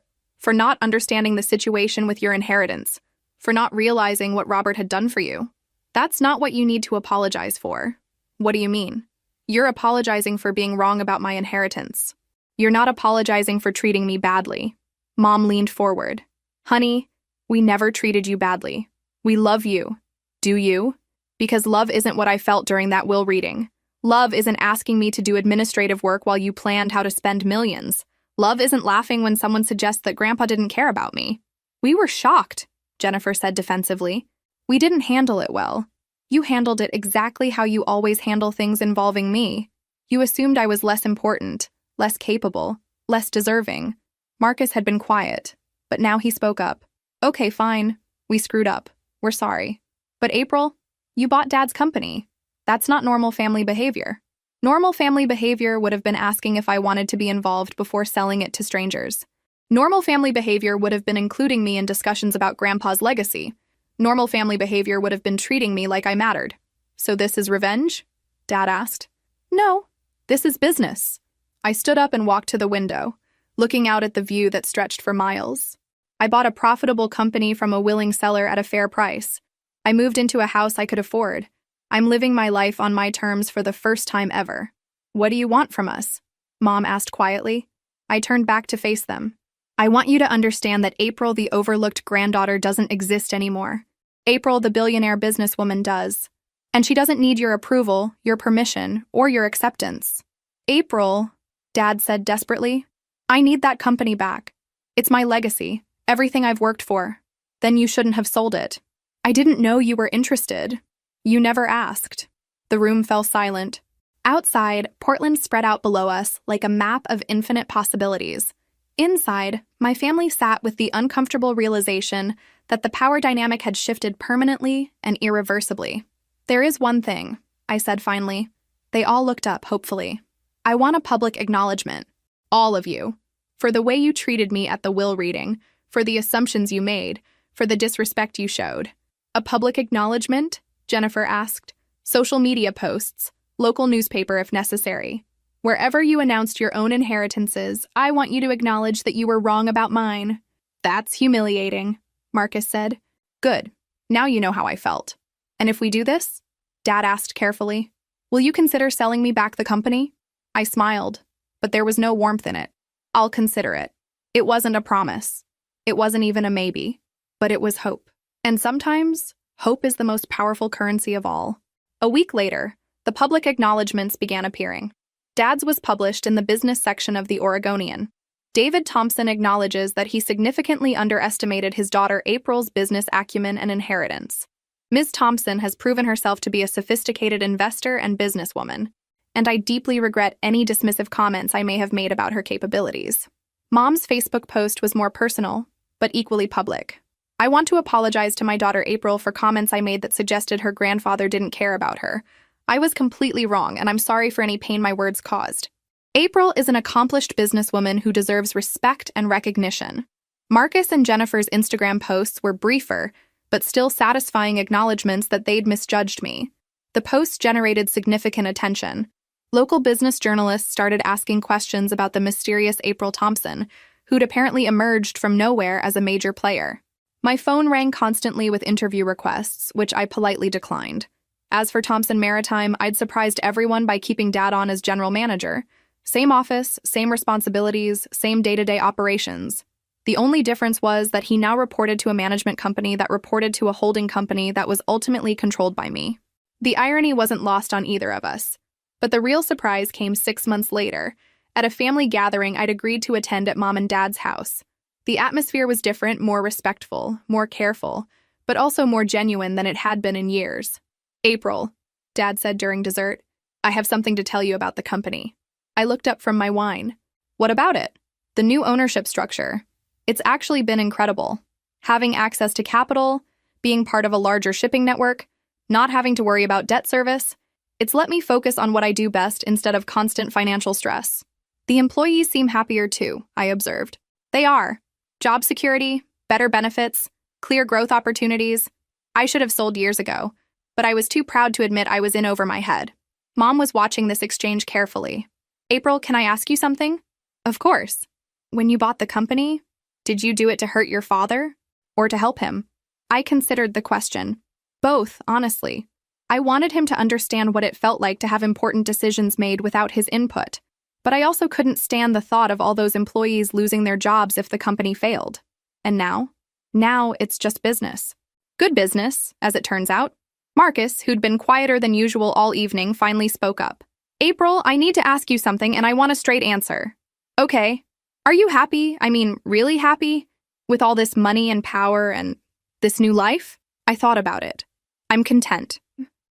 not understanding the situation with your inheritance. For not realizing what Robert had done for you. That's not what you need to apologize for. What do you mean? You're apologizing for being wrong about my inheritance. You're not apologizing for treating me badly. Mom leaned forward. Honey, we never treated you badly. We love you. Do you? Because love isn't what I felt during that will reading. Love isn't asking me to do administrative work while you planned how to spend millions. Love isn't laughing when someone suggests that Grandpa didn't care about me. We were shocked, Jennifer said defensively. We didn't handle it well. You handled it exactly how you always handle things involving me. You assumed I was less important, less capable, less deserving. Marcus had been quiet, but now he spoke up. Okay, fine. We screwed up. We're sorry. But April, you bought Dad's company. That's not normal family behavior. Normal family behavior would have been asking if I wanted to be involved before selling it to strangers. Normal family behavior would have been including me in discussions about Grandpa's legacy. Normal family behavior would have been treating me like I mattered. So this is revenge? Dad asked. No, this is business. I stood up and walked to the window, looking out at the view that stretched for miles. I bought a profitable company from a willing seller at a fair price. I moved into a house I could afford. I'm living my life on my terms for the first time ever. What do you want from us? Mom asked quietly. I turned back to face them. I want you to understand that April, the overlooked granddaughter, doesn't exist anymore. April, the billionaire businesswoman, does. And she doesn't need your approval, your permission, or your acceptance. April, Dad said desperately, I need that company back. It's my legacy, everything I've worked for. Then you shouldn't have sold it. I didn't know you were interested. You never asked. The room fell silent. Outside, Portland spread out below us like a map of infinite possibilities. Inside, my family sat with the uncomfortable realization that the power dynamic had shifted permanently and irreversibly. There is one thing, I said finally. They all looked up, hopefully. I want a public acknowledgement. All of you. For the way you treated me at the will reading, for the assumptions you made, for the disrespect you showed. A public acknowledgement? Jennifer asked. Social media posts, local newspaper if necessary. Wherever you announced your own inheritances, I want you to acknowledge that you were wrong about mine. That's humiliating, Marcus said. Good. Now you know how I felt. And if we do this? Dad asked carefully. Will you consider selling me back the company? I smiled, but there was no warmth in it. I'll consider it. It wasn't a promise. It wasn't even a maybe. But it was hope. And sometimes, hope is the most powerful currency of all. A week later, the public acknowledgments began appearing. Dad's was published in the business section of the Oregonian. David Thompson acknowledges that he significantly underestimated his daughter April's business acumen and inheritance. Ms. Thompson has proven herself to be a sophisticated investor and businesswoman, and I deeply regret any dismissive comments I may have made about her capabilities. Mom's Facebook post was more personal, but equally public. I want to apologize to my daughter April for comments I made that suggested her grandfather didn't care about her. I was completely wrong, and I'm sorry for any pain my words caused. April is an accomplished businesswoman who deserves respect and recognition. Marcus and Jennifer's Instagram posts were briefer, but still satisfying acknowledgments that they'd misjudged me. The posts generated significant attention. Local business journalists started asking questions about the mysterious April Thompson, who'd apparently emerged from nowhere as a major player. My phone rang constantly with interview requests, which I politely declined. As for Thompson Maritime, I'd surprised everyone by keeping Dad on as general manager. Same office, same responsibilities, same day-to-day operations. The only difference was that he now reported to a management company that reported to a holding company that was ultimately controlled by me. The irony wasn't lost on either of us. But the real surprise came 6 months later, at a family gathering I'd agreed to attend at Mom and Dad's house. The atmosphere was different, more respectful, more careful, but also more genuine than it had been in years. April, Dad said during dessert, I have something to tell you about the company. I looked up from my wine. What about it? The new ownership structure. It's actually been incredible. Having access to capital, being part of a larger shipping network, not having to worry about debt service. It's let me focus on what I do best instead of constant financial stress. The employees seem happier too, I observed. They are. Job security, better benefits, clear growth opportunities. I should have sold years ago, but I was too proud to admit I was in over my head. Mom was watching this exchange carefully. April, can I ask you something? Of course. When you bought the company, did you do it to hurt your father or to help him? I considered the question. Both, honestly. I wanted him to understand what it felt like to have important decisions made without his input, but I also couldn't stand the thought of all those employees losing their jobs if the company failed. And now? Now it's just business. Good business, as it turns out. Marcus, who'd been quieter than usual all evening, finally spoke up. April, I need to ask you something and I want a straight answer. Okay. Are you happy, really happy, with all this money and power and this new life? I thought about it. I'm content.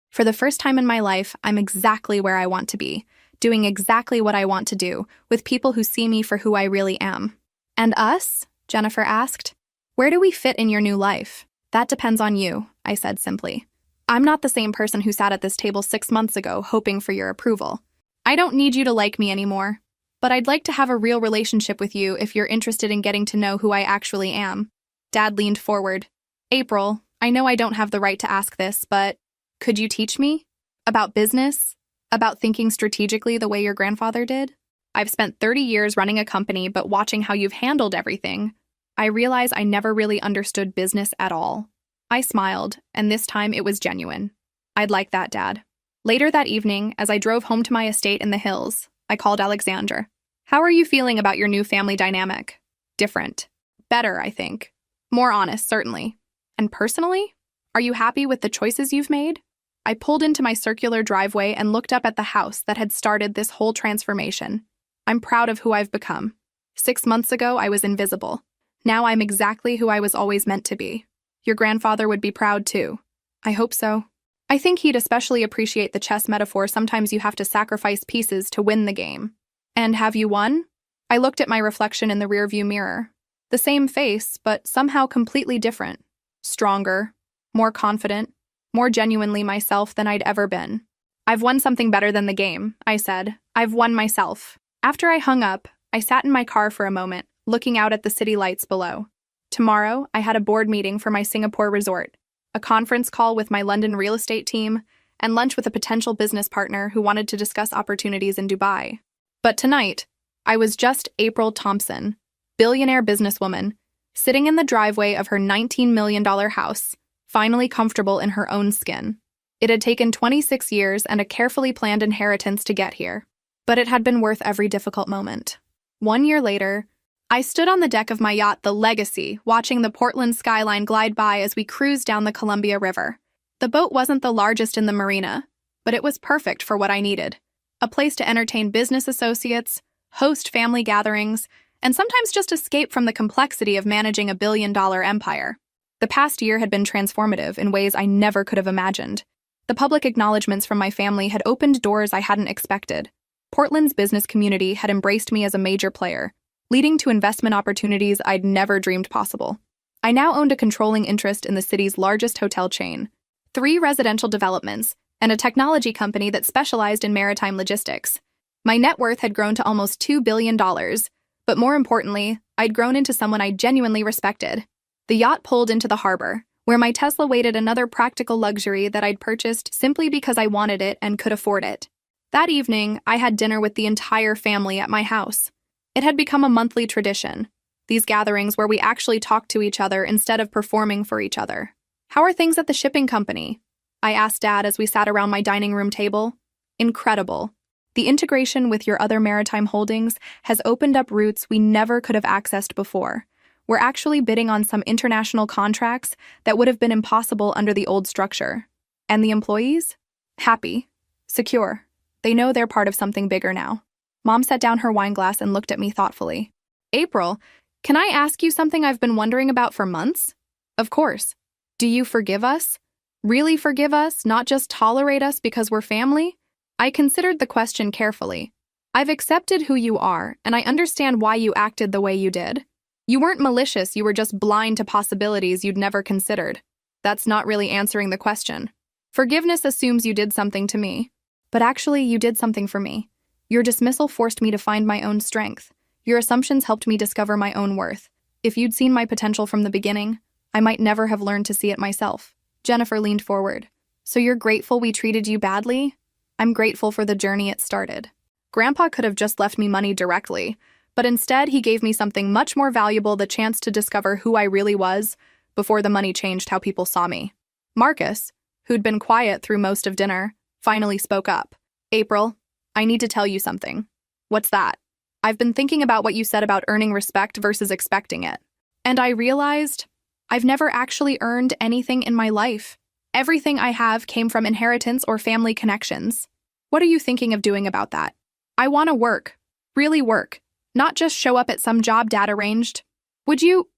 For the first time in my life, I'm exactly where I want to be, doing exactly what I want to do, with people who see me for who I really am. And us? Jennifer asked. Where do we fit in your new life? That depends on you, I said simply. I'm not the same person who sat at this table 6 months ago hoping for your approval. I don't need you to like me anymore, but I'd like to have a real relationship with you if you're interested in getting to know who I actually am. Dad leaned forward. April, I know I don't have the right to ask this, but could you teach me? About business? About thinking strategically the way your grandfather did? I've spent 30 years running a company, but watching how you've handled everything, I realize I never really understood business at all. I smiled, and this time it was genuine. I'd like that, Dad. Later that evening, as I drove home to my estate in the hills, I called Alexandra. How are you feeling about your new family dynamic? Different. Better, I think. More honest, certainly. And personally? Are you happy with the choices you've made? I pulled into my circular driveway and looked up at the house that had started this whole transformation. I'm proud of who I've become. 6 months ago, I was invisible. Now I'm exactly who I was always meant to be. Your grandfather would be proud too. I hope so. I think he'd especially appreciate the chess metaphor. Sometimes you have to sacrifice pieces to win the game. And have you won? I looked at my reflection in the rearview mirror. The same face, but somehow completely different. Stronger, more confident, more genuinely myself than I'd ever been. I've won something better than the game, I said. I've won myself. After I hung up, I sat in my car for a moment, looking out at the city lights below. Tomorrow, I had a board meeting for my Singapore resort, a conference call with my London real estate team, and lunch with a potential business partner who wanted to discuss opportunities in Dubai. But tonight, I was just April Thompson, billionaire businesswoman, sitting in the driveway of her $19 million house, finally comfortable in her own skin. It had taken 26 years and a carefully planned inheritance to get here, but it had been worth every difficult moment. 1 year later, I stood on the deck of my yacht, the Legacy, watching the Portland skyline glide by as we cruised down the Columbia River. The boat wasn't the largest in the marina, but it was perfect for what I needed. A place to entertain business associates, host family gatherings, and sometimes just escape from the complexity of managing a billion-dollar empire. The past year had been transformative in ways I never could have imagined. The public acknowledgments from my family had opened doors I hadn't expected. Portland's business community had embraced me as a major player, leading to investment opportunities I'd never dreamed possible. I now owned a controlling interest in the city's largest hotel chain, 3 residential developments, and a technology company that specialized in maritime logistics. My net worth had grown to almost $2 billion, but more importantly, I'd grown into someone I genuinely respected. The yacht pulled into the harbor, where my Tesla waited, another practical luxury that I'd purchased simply because I wanted it and could afford it. That evening, I had dinner with the entire family at my house. It had become a monthly tradition, these gatherings where we actually talked to each other instead of performing for each other. How are things at the shipping company? I asked Dad as we sat around my dining room table. Incredible. The integration with your other maritime holdings has opened up routes we never could have accessed before. We're actually bidding on some international contracts that would have been impossible under the old structure. And the employees? Happy. Secure. They know they're part of something bigger now. Mom set down her wine glass and looked at me thoughtfully. April, can I ask you something I've been wondering about for months? Of course. Do you forgive us? Really forgive us, not just tolerate us because we're family? I considered the question carefully. I've accepted who you are, and I understand why you acted the way you did. You weren't malicious, you were just blind to possibilities you'd never considered. That's not really answering the question. Forgiveness assumes you did something to me, but actually you did something for me. Your dismissal forced me to find my own strength. Your assumptions helped me discover my own worth. If you'd seen my potential from the beginning, I might never have learned to see it myself. Jennifer leaned forward. So you're grateful we treated you badly? I'm grateful for the journey it started. Grandpa could have just left me money directly, but instead he gave me something much more valuable, the chance to discover who I really was before the money changed how people saw me. Marcus, who'd been quiet through most of dinner, finally spoke up. April, I need to tell you something. What's that? I've been thinking about what you said about earning respect versus expecting it. And I realized I've never actually earned anything in my life. Everything I have came from inheritance or family connections. What are you thinking of doing about that? I want to work. Really work. Not just show up at some job Dad arranged. Would you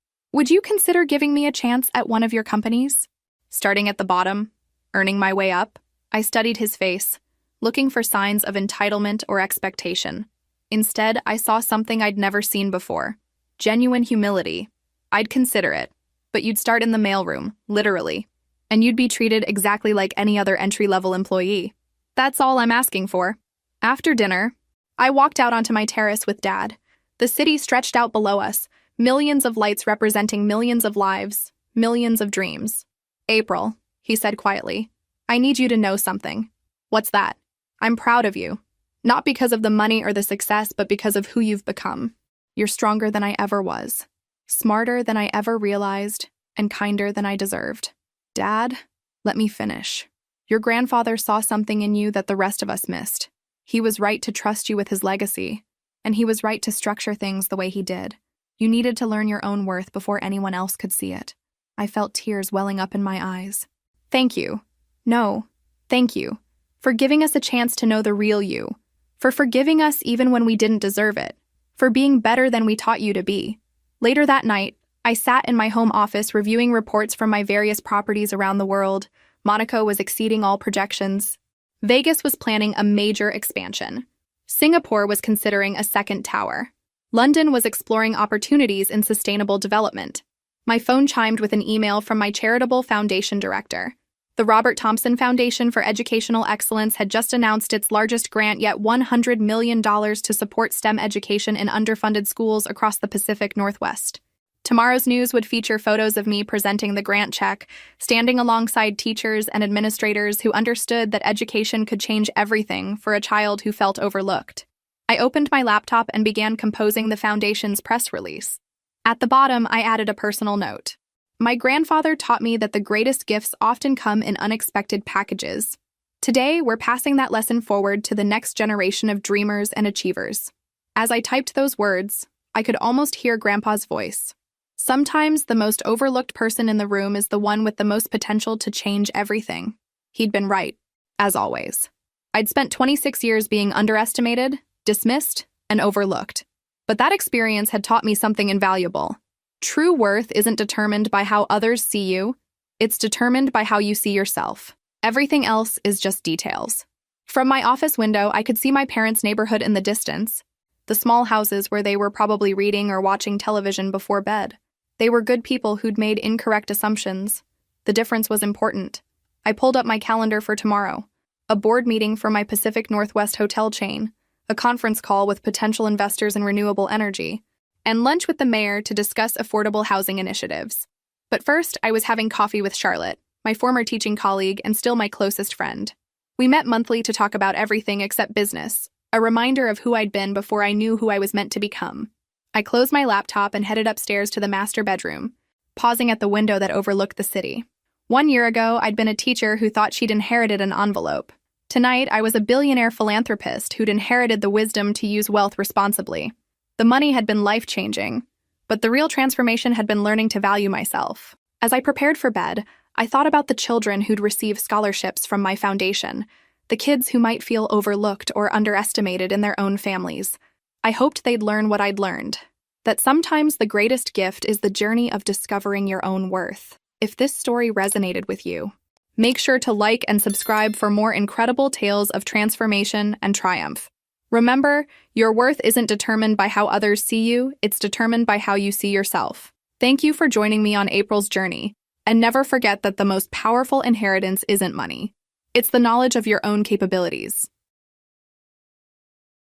consider giving me a chance at one of your companies? Starting at the bottom, earning my way up, I studied his face, looking for signs of entitlement or expectation. Instead, I saw something I'd never seen before. Genuine humility. I'd consider it, but you'd start in the mailroom, literally, and you'd be treated exactly like any other entry-level employee. That's all I'm asking for. After dinner, I walked out onto my terrace with Dad. The city stretched out below us, millions of lights representing millions of lives, millions of dreams. April, he said quietly, I need you to know something. What's that? I'm proud of you. Not because of the money or the success, but because of who you've become. You're stronger than I ever was, smarter than I ever realized, and kinder than I deserved. Dad, let me finish. Your grandfather saw something in you that the rest of us missed. He was right to trust you with his legacy, and he was right to structure things the way he did. You needed to learn your own worth before anyone else could see it. I felt tears welling up in my eyes. Thank you. No, thank you. For giving us a chance to know the real you. For forgiving us even when we didn't deserve it. For being better than we taught you to be. Later that night, I sat in my home office reviewing reports from my various properties around the world. Monaco was exceeding all projections. Vegas was planning a major expansion. Singapore was considering a second tower. London was exploring opportunities in sustainable development. My phone chimed with an email from my charitable foundation director. The Robert Thompson Foundation for Educational Excellence had just announced its largest grant yet, $100 million to support STEM education in underfunded schools across the Pacific Northwest. Tomorrow's news would feature photos of me presenting the grant check, standing alongside teachers and administrators who understood that education could change everything for a child who felt overlooked. I opened my laptop and began composing the foundation's press release. At the bottom, I added a personal note. My grandfather taught me that the greatest gifts often come in unexpected packages. Today, we're passing that lesson forward to the next generation of dreamers and achievers. As I typed those words, I could almost hear Grandpa's voice. Sometimes the most overlooked person in the room is the one with the most potential to change everything. He'd been right, as always. I'd spent 26 years being underestimated, dismissed, and overlooked. But that experience had taught me something invaluable. True worth isn't determined by how others see you. It's determined by how you see yourself. Everything else is just details. From my office window, I could see my parents' neighborhood in the distance, the small houses where they were probably reading or watching television before bed. They were good people who'd made incorrect assumptions. The difference was important. I pulled up my calendar for tomorrow. A board meeting for my Pacific Northwest hotel chain, a conference call with potential investors in renewable energy, and lunch with the mayor to discuss affordable housing initiatives. But first, I was having coffee with Charlotte, my former teaching colleague and still my closest friend. We met monthly to talk about everything except business, a reminder of who I'd been before I knew who I was meant to become. I closed my laptop and headed upstairs to the master bedroom, pausing at the window that overlooked the city. 1 year ago, I'd been a teacher who thought she'd inherited an envelope. Tonight, I was a billionaire philanthropist who'd inherited the wisdom to use wealth responsibly. The money had been life-changing, but the real transformation had been learning to value myself. As I prepared for bed, I thought about the children who'd receive scholarships from my foundation, the kids who might feel overlooked or underestimated in their own families. I hoped they'd learn what I'd learned, that sometimes the greatest gift is the journey of discovering your own worth. If this story resonated with you, make sure to like and subscribe for more incredible tales of transformation and triumph. Remember, your worth isn't determined by how others see you, it's determined by how you see yourself. Thank you for joining me on April's journey, and never forget that the most powerful inheritance isn't money. It's the knowledge of your own capabilities.